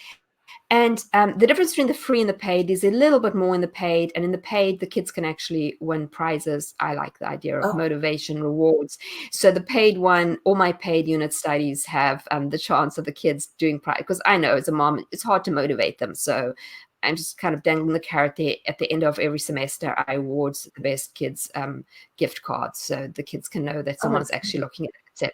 And the difference between the free and the paid is a little bit more in the paid. And in the paid, the kids can actually win prizes. I like the idea of motivation, rewards. So the paid one, all my paid unit studies have the chance of the kids doing prize. Because I know as a mom, it's hard to motivate them. So I'm just kind of dangling the carrot there. At the end of every semester, I award the best kids gift cards. So the kids can know that someone's actually looking at it, etc.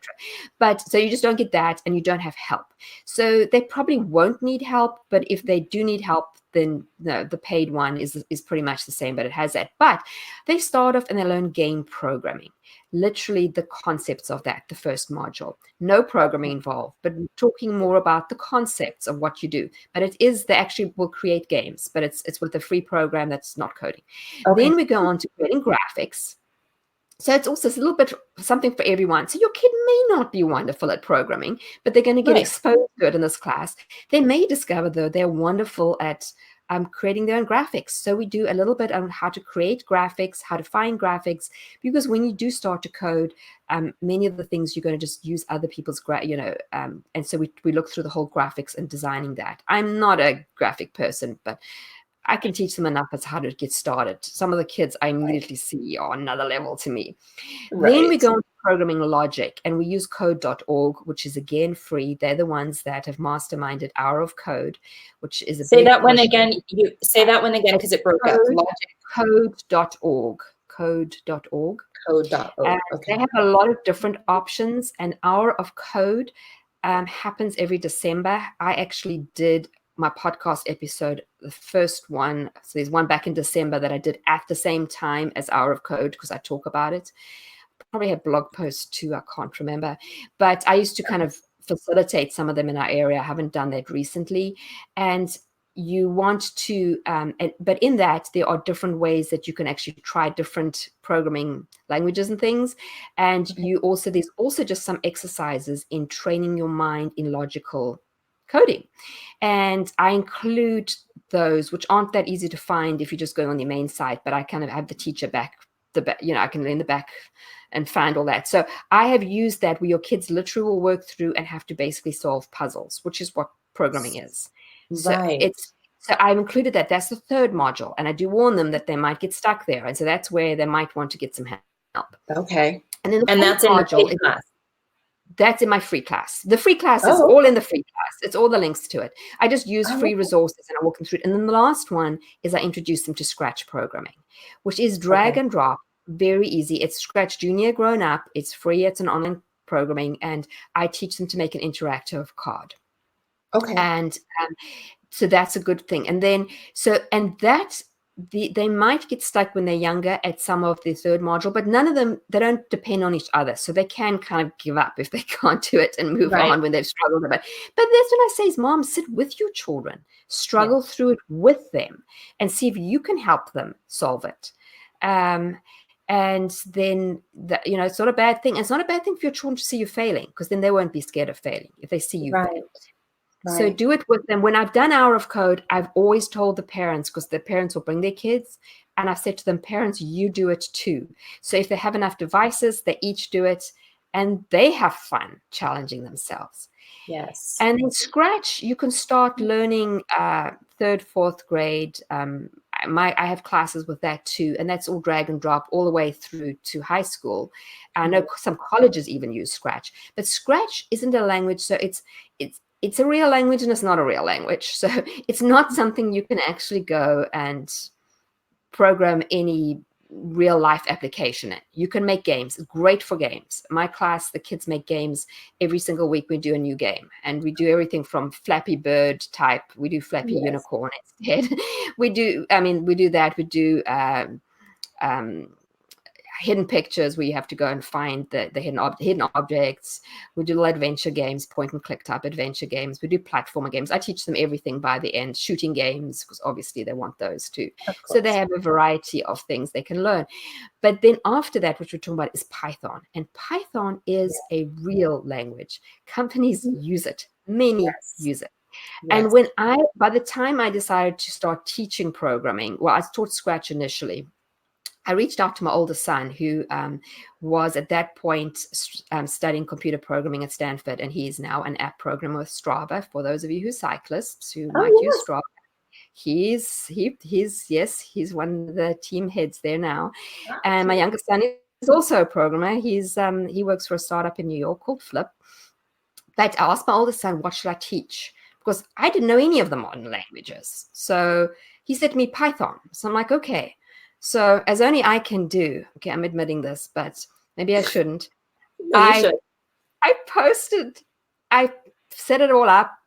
But so you just don't get that, and you don't have help. So they probably won't need help, but if they do need help, then no, the paid one is pretty much the same, but it has that. But they start off and they learn game programming, literally the concepts of that, the first module. No programming involved, but talking more about the concepts of what you do. But it is, they actually will create games, but it's with a free program that's not coding. Then we go on to creating graphics. So it's also a little bit something for everyone. So your kid may not be wonderful at programming, but they're going to get exposed to it in this class. They may discover, though, they're wonderful at creating their own graphics. So we do a little bit on how to create graphics, how to find graphics, because when you do start to code, many of the things you're going to just use other people's, and so we look through the whole graphics and designing that. I'm not a graphic person, but I can teach them enough as how to get started. Some of the kids I immediately see are another level to me. Then we go into programming logic, and we use code.org, which is again free. They're the ones that have masterminded Hour of Code, which is a say that one again. You say that one again because it broke up. Code.org. Code.org. Code.org. They have a lot of different options. An Hour of Code happens every December. I actually did my podcast episode, the first one. So there's one back in December that I did at the same time as Hour of Code because I talk about it. Probably have blog posts too. I can't remember, but I used to kind of facilitate some of them in our area. I haven't done that recently. And you want to, but in that there are different ways that you can actually try different programming languages and things. And there's also just some exercises in training your mind in logical coding. And I include those, which aren't that easy to find if you're just going on the main site, but I kind of have the teacher back, I can learn the back and find all that. So I have used that where your kids literally will work through and have to basically solve puzzles, which is what programming is. Right. So I've included that. That's the 3rd module. And I do warn them that they might get stuck there. And so that's where they might want to get some help. Okay. And then that's in the paid class. That's in my free class. The free class is all in the free class. It's all the links to it. I just use free resources and I walk them through it. And then the last one is I introduce them to Scratch programming, which is drag and drop, very easy. It's Scratch Junior grown up. It's free. It's an online programming. And I teach them to make an interactive card. Okay. And so that's a good thing. And then, they might get stuck when they're younger at some of the 3rd module, but none of them, they don't depend on each other. So they can kind of give up if they can't do it and move on when they've struggled a bit. But that's what I say is, Mom, sit with your children, struggle through it with them and see if you can help them solve it. And then, it's not a bad thing. It's not a bad thing for your children to see you failing, because then they won't be scared of failing if they see you fail. So do it with them. When I've done Hour of Code, I've always told the parents, because the parents will bring their kids, and I've said to them, parents, you do it too. So if they have enough devices, they each do it, and they have fun challenging themselves. Yes. And in Scratch, you can start learning 3rd, 4th grade. I have classes with that too, and that's all drag and drop all the way through to high school. I know some colleges even use Scratch, but Scratch isn't a language, so it's a real language and it's not a real language. So it's not something you can actually go and program any real life application in. You can make games, great for games. My class, the kids make games every single week. We do a new game, and we do everything from Flappy Bird type. We do Flappy Unicorn instead. We do that. We do hidden pictures where you have to go and find the hidden objects. We do little adventure games, point and click type adventure games. We do platformer games. I teach them everything by the end. Shooting games, because obviously they want those too. So they have a variety of things they can learn. But then after that, what we're talking about is Python. And Python is a real language. Companies use it. Many use it. And by the time I decided to start teaching programming, well, I taught Scratch initially. I reached out to my older son, who was at that point studying computer programming at Stanford, and he is now an app programmer with Strava. For those of you who are cyclists who might use Strava, he's one of the team heads there now. And my younger son is also a programmer. He works for a startup in New York called Flip. But I asked my older son, what should I teach? Because I didn't know any of the modern languages. So he said to me, Python. So I'm like, okay. So as only I can do, okay, I'm admitting this, but maybe I shouldn't. No, you should. I set it all up.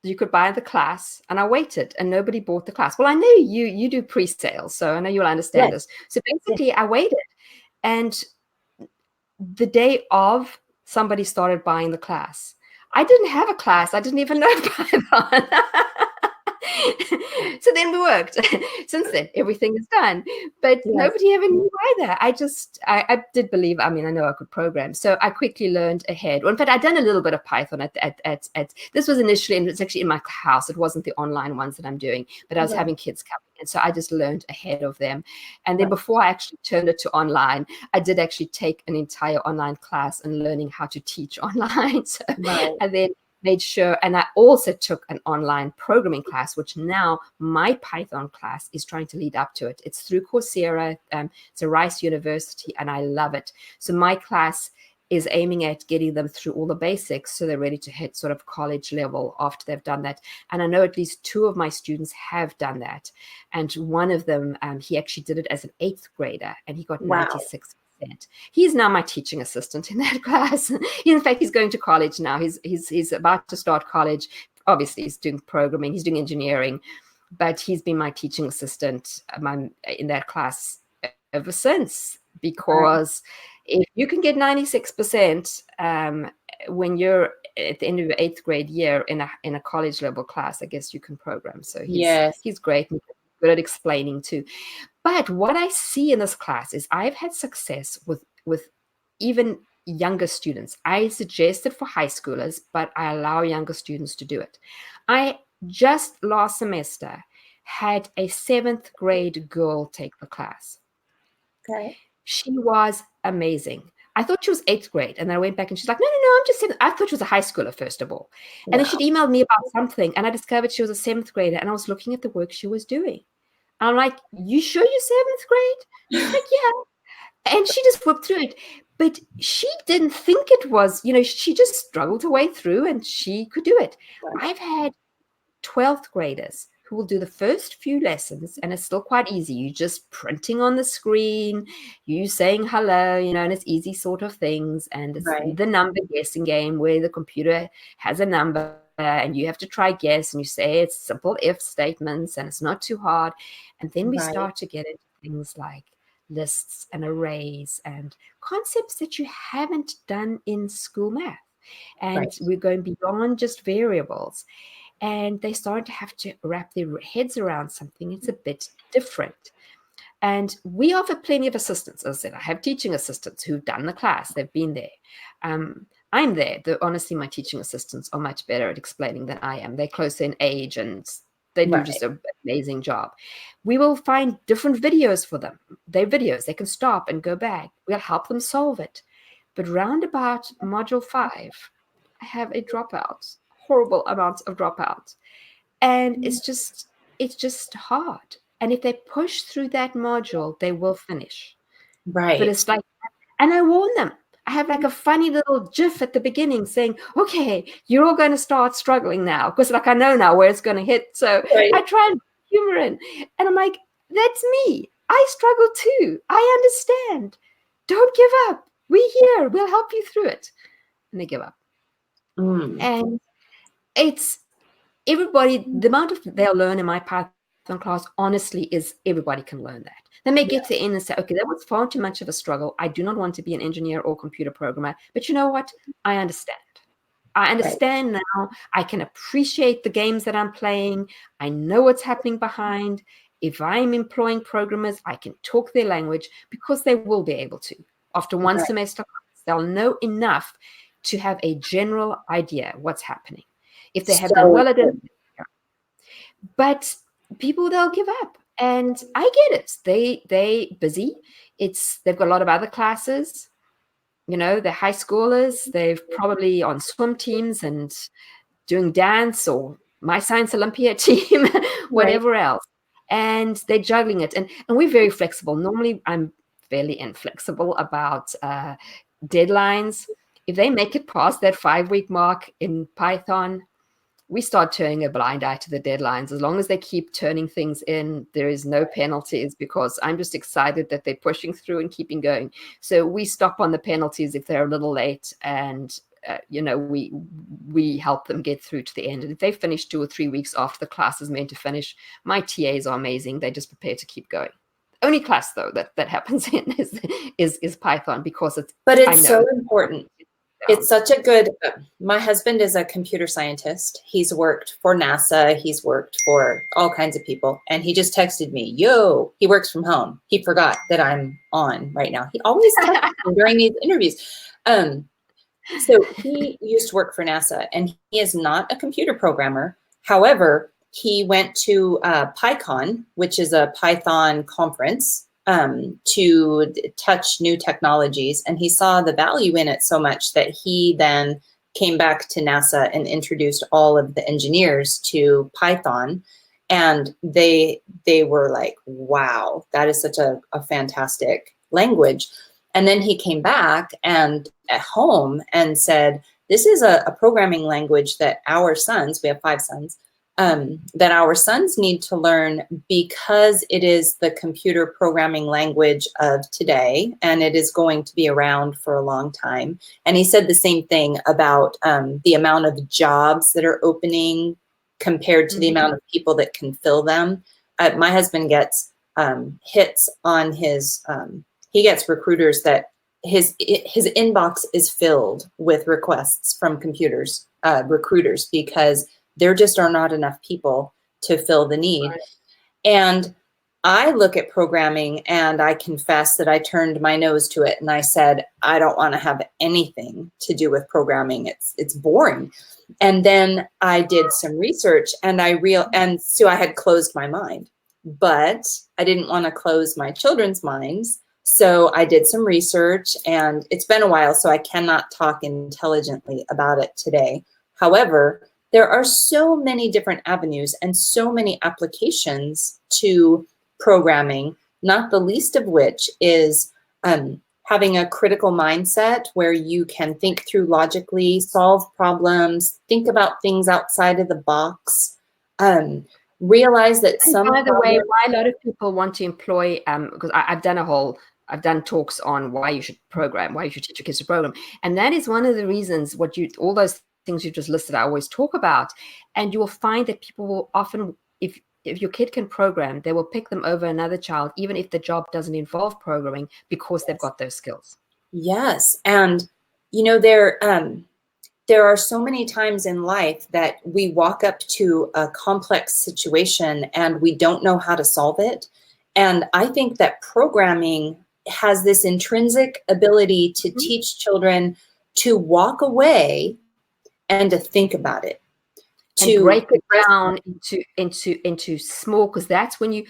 You could buy the class, and I waited, and nobody bought the class. Well, I know you do pre-sales, so I know you'll understand this. So basically, I waited, and the day of, somebody started buying the class. I didn't have a class. I didn't even know Python. So then we worked. Since then, everything is done. But nobody ever knew either. I did believe, I know I could program. So I quickly learned ahead. In fact, I'd done a little bit of Python at this was initially, and it's actually in my house. It wasn't the online ones that I'm doing, but I was having kids coming. And so I just learned ahead of them. And then before I actually turned it to online, I did actually take an entire online class and learning how to teach online. So, and then made sure, and I also took an online programming class, which now my Python class is trying to lead up to it. It's through Coursera. It's a Rice University, and I love it. So my class is aiming at getting them through all the basics so they're ready to hit sort of college level after they've done that. And I know at least 2 of my students have done that. And one of them, he actually did it as an 8th grader, and he got 96%. He's now my teaching assistant in that class. In fact, he's going to college now. He's about to start college. Obviously, he's doing programming. He's doing engineering, but he's been my teaching assistant in that class ever since. Because if you can get 96% when you're at the end of your 8th grade year in a college level class, I guess you can program. So he's great. Good at explaining too. But what I see in this class is I've had success with even younger students. I suggest it for high schoolers, but I allow younger students to do it. I just last semester had a 7th grade girl take the class. Okay. She was amazing. I thought she was 8th grade, and then I went back and she's like, no, I'm just 7th. I thought she was a high schooler, first of all. And then she'd emailed me about something, and I discovered she was a 7th grader, and I was looking at the work she was doing. And I'm like, you sure you're 7th grade? She's like, yeah. And she just whipped through it. But she didn't think it was, she just struggled her way through, and she could do it. I've had 12th graders who will do the first few lessons, and it's still quite easy. You're just printing on the screen, you saying hello, and it's easy sort of things. And it's the number guessing game where the computer has a number and you have to try guess, and you say it's simple if statements, and it's not too hard. And then we start to get into things like lists and arrays and concepts that you haven't done in school math. And we're going beyond just variables. And they start to have to wrap their heads around something. It's a bit different. And we offer plenty of assistance. As I said, I have teaching assistants who've done the class. They've been there. I'm there. Honestly, my teaching assistants are much better at explaining than I am. They're closer in age, and they do just an amazing job. We will find different videos for them. They're videos. They can stop and go back. We'll help them solve it. But round about module 5, I have a dropout. Horrible amounts of dropouts, and it's just hard. And if they push through that module, they will finish. But it's like, and I warn them. I have like a funny little GIF at the beginning saying, "Okay, you're all going to start struggling now," because I know now where it's going to hit. So I try and humor in, and I'm like, "That's me. I struggle too. I understand. Don't give up. We're here. We'll help you through it." And they give up. And it's everybody, the amount of they'll learn in my Python class, honestly, is everybody can learn that. They may get to the end and say, okay, that was far too much of a struggle. I do not want to be an engineer or computer programmer. But you know what? I understand. I understand now. I can appreciate the games that I'm playing. I know what's happening behind. If I'm employing programmers, I can talk their language, because they will be able to. After one semester, they'll know enough to have a general idea what's happening. If they have done well at it, but people, they'll give up. And I get it. They busy. They've got a lot of other classes. They're high schoolers. They've probably on swim teams and doing dance or my science Olympiad team, whatever else. And they're juggling it. And we're very flexible. Normally, I'm fairly inflexible about deadlines. If they make it past that 5-week mark in Python, we start turning a blind eye to the deadlines. As long as they keep turning things in, there is no penalties, because I'm just excited that they're pushing through and keeping going. So we stop on the penalties if they're a little late, and we help them get through to the end. And if they finish 2 or 3 weeks after the class is meant to finish, my TAs are amazing. They just prepare to keep going. Only class though that happens in is Python, because it's so important. It's such a good, my husband is a computer scientist. He's worked for NASA. He's worked for all kinds of people. And he just texted me, yo, he works from home. He forgot that I'm on right now. He always texts me during these interviews. So he used to work for NASA, and he is not a computer programmer. However, he went to PyCon, which is a Python conference, to touch new technologies. And he saw the value in it so much that he then came back to NASA and introduced all of the engineers to Python. And they were like, wow, that is such a fantastic language. And then he came back and at home and said, this is a programming language that our sons, we have 5 sons, that our sons need to learn, because it is the computer programming language of today, and it is going to be around for a long time. And he said the same thing about the amount of jobs that are opening compared to the amount of people that can fill them. My husband gets hits on his, he gets recruiters that his inbox is filled with requests from recruiters, because there just are not enough people to fill the need. Right. And I look at programming and I confess that I turned my nose to it and I said, I don't want to have anything to do with programming. It's boring. And then I did some research and so I had closed my mind, but I didn't want to close my children's minds. So I did some research, and it's been a while, so I cannot talk intelligently about it today. However, there are so many different avenues and so many applications to programming, not the least of which is having a critical mindset where you can think through logically, solve problems, think about things outside of the box, realize that by the way, why a lot of people want to employ, because I've done talks on why you should program, why you should teach your kids to program. And that is one of the reasons all those things you just listed, I always talk about. And you will find that people will often, if your kid can program, they will pick them over another child, even if the job doesn't involve programming, because they've got those skills. Yes. And, there are so many times in life that we walk up to a complex situation and we don't know how to solve it. And I think that programming has this intrinsic ability to teach children to walk away and to think about it, to break it down into small, because that's when you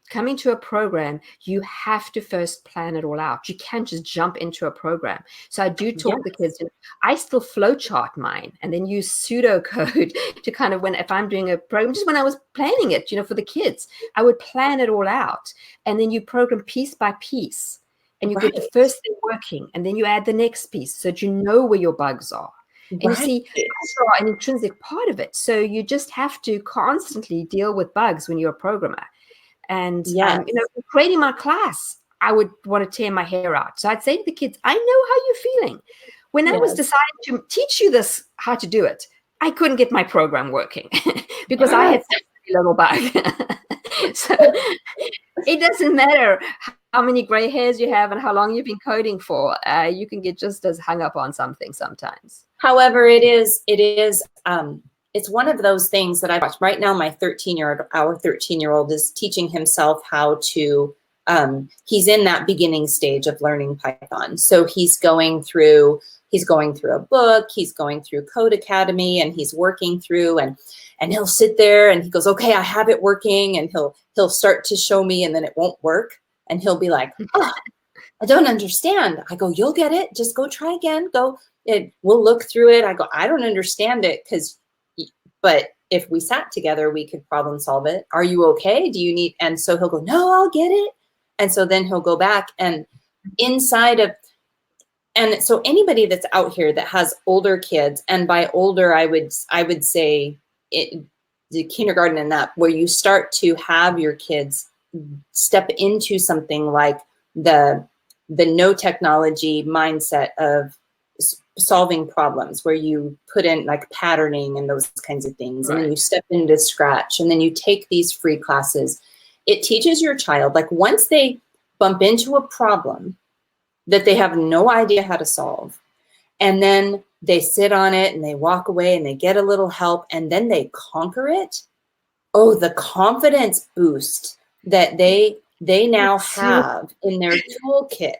come into a program, you have to first plan it all out. You can't just jump into a program. So I do talk to kids. I still flowchart mine and then use pseudocode to kind of, if I'm doing a program, just when I was planning it, for the kids, I would plan it all out, and then you program piece by piece, and you get the first thing working, and then you add the next piece so that you know where your bugs are. And you see, bugs are an intrinsic part of it. So you just have to constantly deal with bugs when you're a programmer. And, creating my class, I would want to tear my hair out. So I'd say to the kids, I know how you're feeling. When I was deciding to teach you this, how to do it, I couldn't get my program working because I had such a little bug. So It doesn't matter how many gray hairs you have and how long you've been coding for. You can get just as hung up on something sometimes. However, it's one of those things that I watch right now. Our 13-year-old is teaching himself how to, he's in that beginning stage of learning Python. So he's going through a book, he's going through Code Academy, and he's working through, and he'll sit there and he goes, okay, I have it working, and he'll start to show me, and then it won't work. And he'll be like, oh, I don't understand. I go, you'll get it. Just go try again. We'll look through it. I go, I don't understand it, but if we sat together, we could problem solve it. Are you okay? Do you need? And so he'll go, no, I'll get it. And so then he'll go back, and and so anybody that's out here that has older kids, and by older, I would say the kindergarten and up, where you start to have your kids step into something like the no technology mindset of solving problems, where you put in like patterning and those kinds of things, right. And then you step into Scratch, and then you take these free classes. It teaches your child, like once they bump into a problem that they have no idea how to solve, and then they sit on it and they walk away and they get a little help and then they conquer it. Oh, the confidence boost that they now have in their toolkit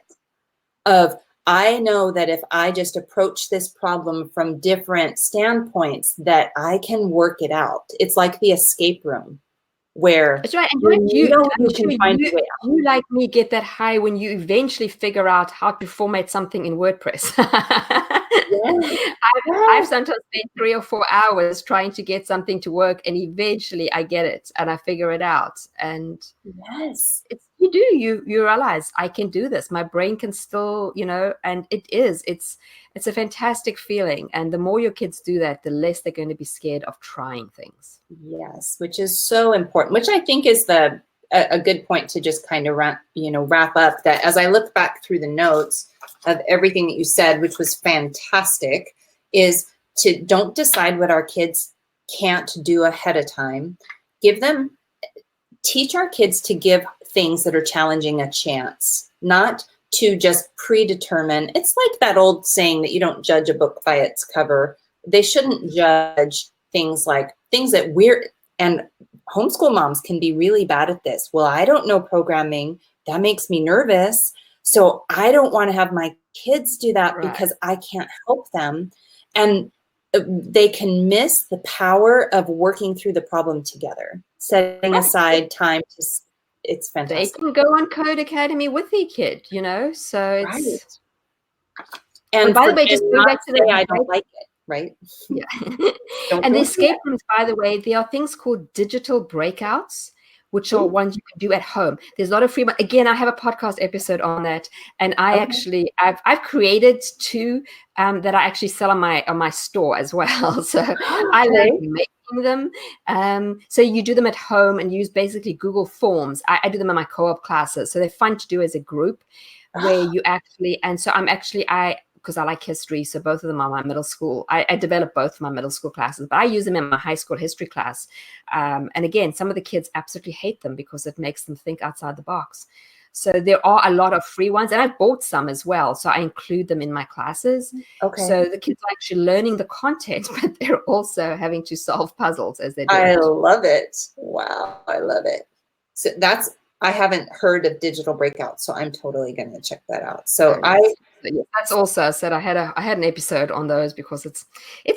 of, I know that if I just approach this problem from different standpoints, that I can work it out. It's like the escape room, where that's right. And you can find a way out. You like me get that high when you eventually figure out how to format something in WordPress. Yes. I've sometimes spent 3 or 4 hours trying to get something to work, and eventually I get it and I figure it out. And yes, you realize I can do this. My brain can still, and it's a fantastic feeling. And the more your kids do that, the less they're going to be scared of trying things. Yes, which is so important, which I think is a good point to just kind of wrap up. That as I look back through the notes of everything that you said, which was fantastic, is to don't decide what our kids can't do ahead of time. Teach our kids to give things that are challenging a chance, not to just predetermine. It's like that old saying that you don't judge a book by its cover. They shouldn't judge things that and homeschool moms can be really bad at this. Well, I don't know programming. That makes me nervous. So I don't want to have my kids do that, right, because I can't help them. And they can miss the power of working through the problem together, setting aside time to, it's fantastic. They can go on Code Academy with their kid, so it's, right. And by the way, just go back to the, I don't like it. Right? Yeah. And the escape rooms, by the way, there are things called digital breakouts, which are ones you can do at home. There's a lot of free. Again, I have a podcast episode on that, and I've created 2 that I actually sell on my store as well. So I like making them. So you do them at home and use basically Google Forms. I do them in my co-op classes, so they're fun to do as a group, where you actually. And so because I like history, so both of them are my middle school. I developed both of my middle school classes, but I use them in my high school history class. And again, some of the kids absolutely hate them because it makes them think outside the box. So there are a lot of free ones, and I've bought some as well. So I include them in my classes. Okay. So the kids are actually learning the content, but they're also having to solve puzzles as they do. I love it. Wow, I love it. So I haven't heard of digital breakouts, so I'm totally going to check that out. So that's also, I said I had an episode on those because it's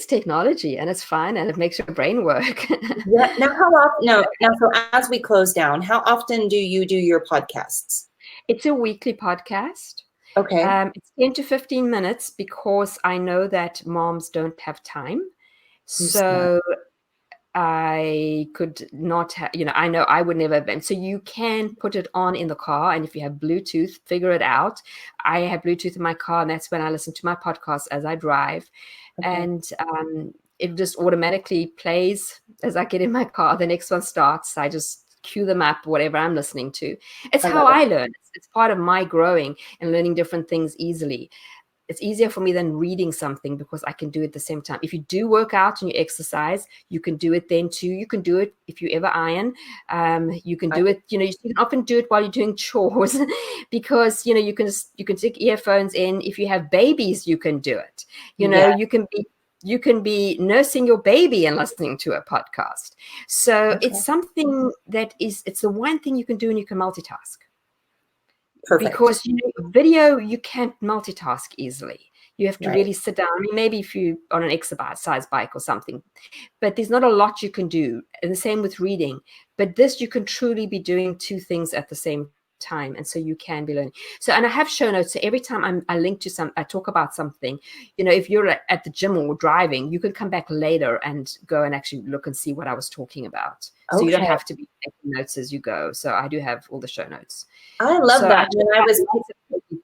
technology and it's fun and it makes your brain work. Yeah. So as we close down, how often do you do your podcasts? It's a weekly podcast. Okay. It's 10 to 15 minutes because I know that moms don't have time. So I could not have, I know I would never have been. So you can put it on in the car, and if you have Bluetooth, figure it out. I have Bluetooth in my car, and that's when I listen to my podcast as I drive. Okay. And it just automatically plays as I get in my car. The next one starts. I just cue them up, whatever I'm listening to. It's how I learn. It's part of my growing and learning different things easily. it's easier for me than reading something because I can do it at the same time. If you do work out and you exercise, you can do it then too. You can do it if you ever iron. You can do it, you can often do it while you're doing chores because, you can stick earphones in. If you have babies, you can do it. You can be nursing your baby and listening to a podcast. So it's something it's the one thing you can do and you can multitask. Perfect. Because video, you can't multitask easily. You have to really sit down. I mean, maybe if you're on an exercise bike or something, but there's not a lot you can do. And the same with reading. But this, you can truly be doing two things at the same time, and so you can be learning. So, and I have show notes. So every time I link to I talk about something. If you're at the gym or driving, you can come back later and go and actually look and see what I was talking about. So you don't have to be taking notes as you go. So I do have all the show notes. I love that.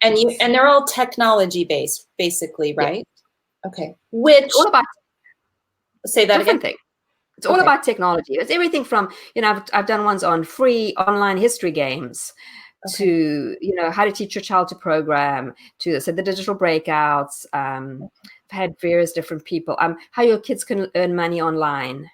And they're all technology based, basically, right? Yeah. Okay. Which it's all about say that again. Thing. It's all about technology. It's everything from I've done ones on free online history games to how to teach your child to program, to the digital breakouts. I've had various different people. How your kids can earn money online.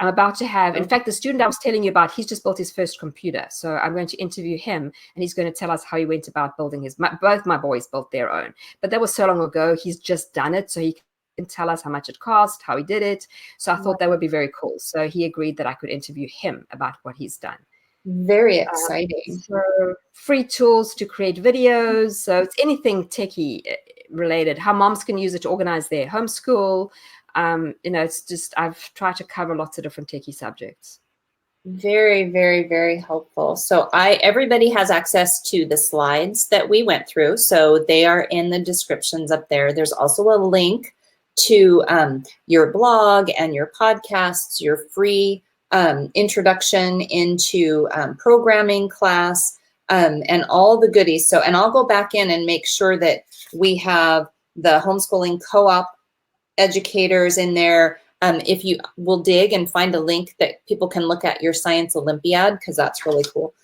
I'm about to have, in fact, the student I was telling you about, he's just built his first computer. So I'm going to interview him and he's going to tell us how he went about building both my boys built their own. But that was so long ago, he's just done it. So he can tell us how much it cost, how he did it. So I thought that would be very cool. So he agreed that I could interview him about what he's done. Very exciting. So free tools to create videos. So it's anything techie related, how moms can use it to organize their homeschool. It's just, I've tried to cover lots of different techie subjects. Very, very, very helpful. So everybody has access to the slides that we went through. So they are in the descriptions up there. There's also a link to your blog and your podcasts, your free introduction into programming class, and all the goodies. So, and I'll go back in and make sure that we have the homeschooling co-op educators in there. If you will dig and find a link that people can look at your Science Olympiad, because that's really cool.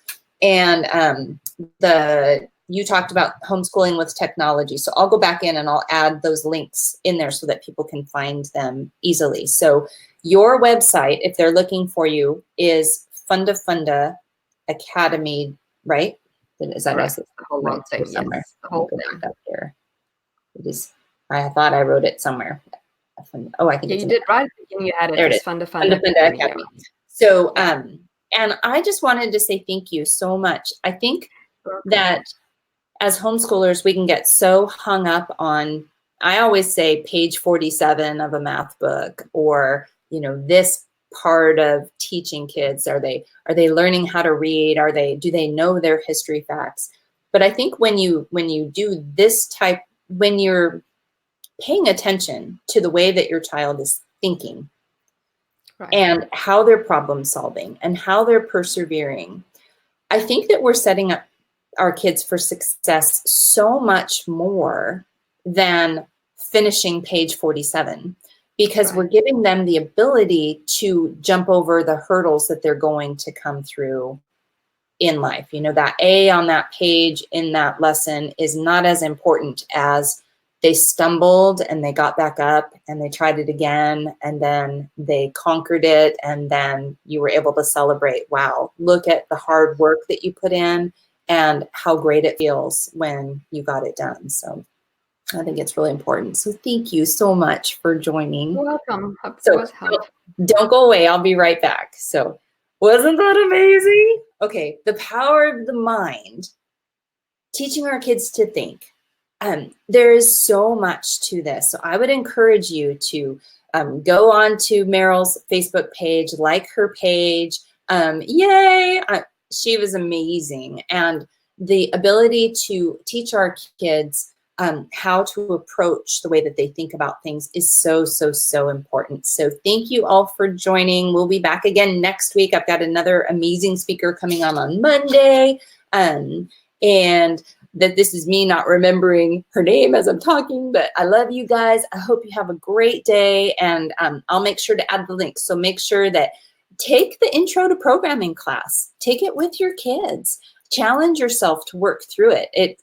And you talked about homeschooling with technology. So I'll go back in and I'll add those links in there so that people can find them easily. So your website, if they're looking for you, is FundaFunda Academy, right? Is that right? The whole right thing, somewhere? Yes, the whole thing. Up here. It is. I thought I wrote it somewhere. Oh, I think you did right at the beginning. You had it. There it is. FundaFunda Academy. So, and I just wanted to say thank you so much. I think that as homeschoolers, we can get so hung up on, I always say page 47 of a math book, or, this part of teaching kids. Are they learning how to read? Do they know their history facts? But I think when you do this type, when you're paying attention to the way that your child is thinking, right, and how they're problem solving and how they're persevering, I think that we're setting up our kids for success so much more than finishing page 47, because right, we're giving them the ability to jump over the hurdles that they're going to come through in life. That A on that page in that lesson is not as important as they stumbled and they got back up and they tried it again and then they conquered it, and then you were able to celebrate, wow, look at the hard work that you put in and how great it feels when you got it done. So I think it's really important. So thank you so much for joining. You're welcome. So don't go away. I'll be right back. So wasn't that amazing? Okay, the power of the mind, teaching our kids to think. There is so much to this. So I would encourage you to go on to Meryl's Facebook page, like her page. Yay! She was amazing. And the ability to teach our kids how to approach the way that they think about things is so, so, so important. So thank you all for joining. We'll be back again next week. I've got another amazing speaker coming on Monday. And that this is me not remembering her name as I'm talking, but I love you guys. I hope you have a great day, and I'll make sure to add the link. So make sure that take the intro to programming class, take it with your kids, challenge yourself to work through it.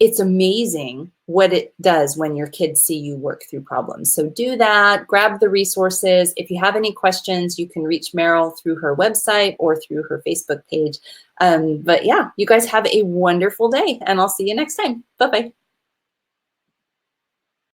it's amazing what it does when your kids see you work through problems. So do that, grab the resources. If you have any questions, you can reach Meryl through her website or through her Facebook page. But yeah, you guys have a wonderful day, and I'll see you next time. Bye-bye.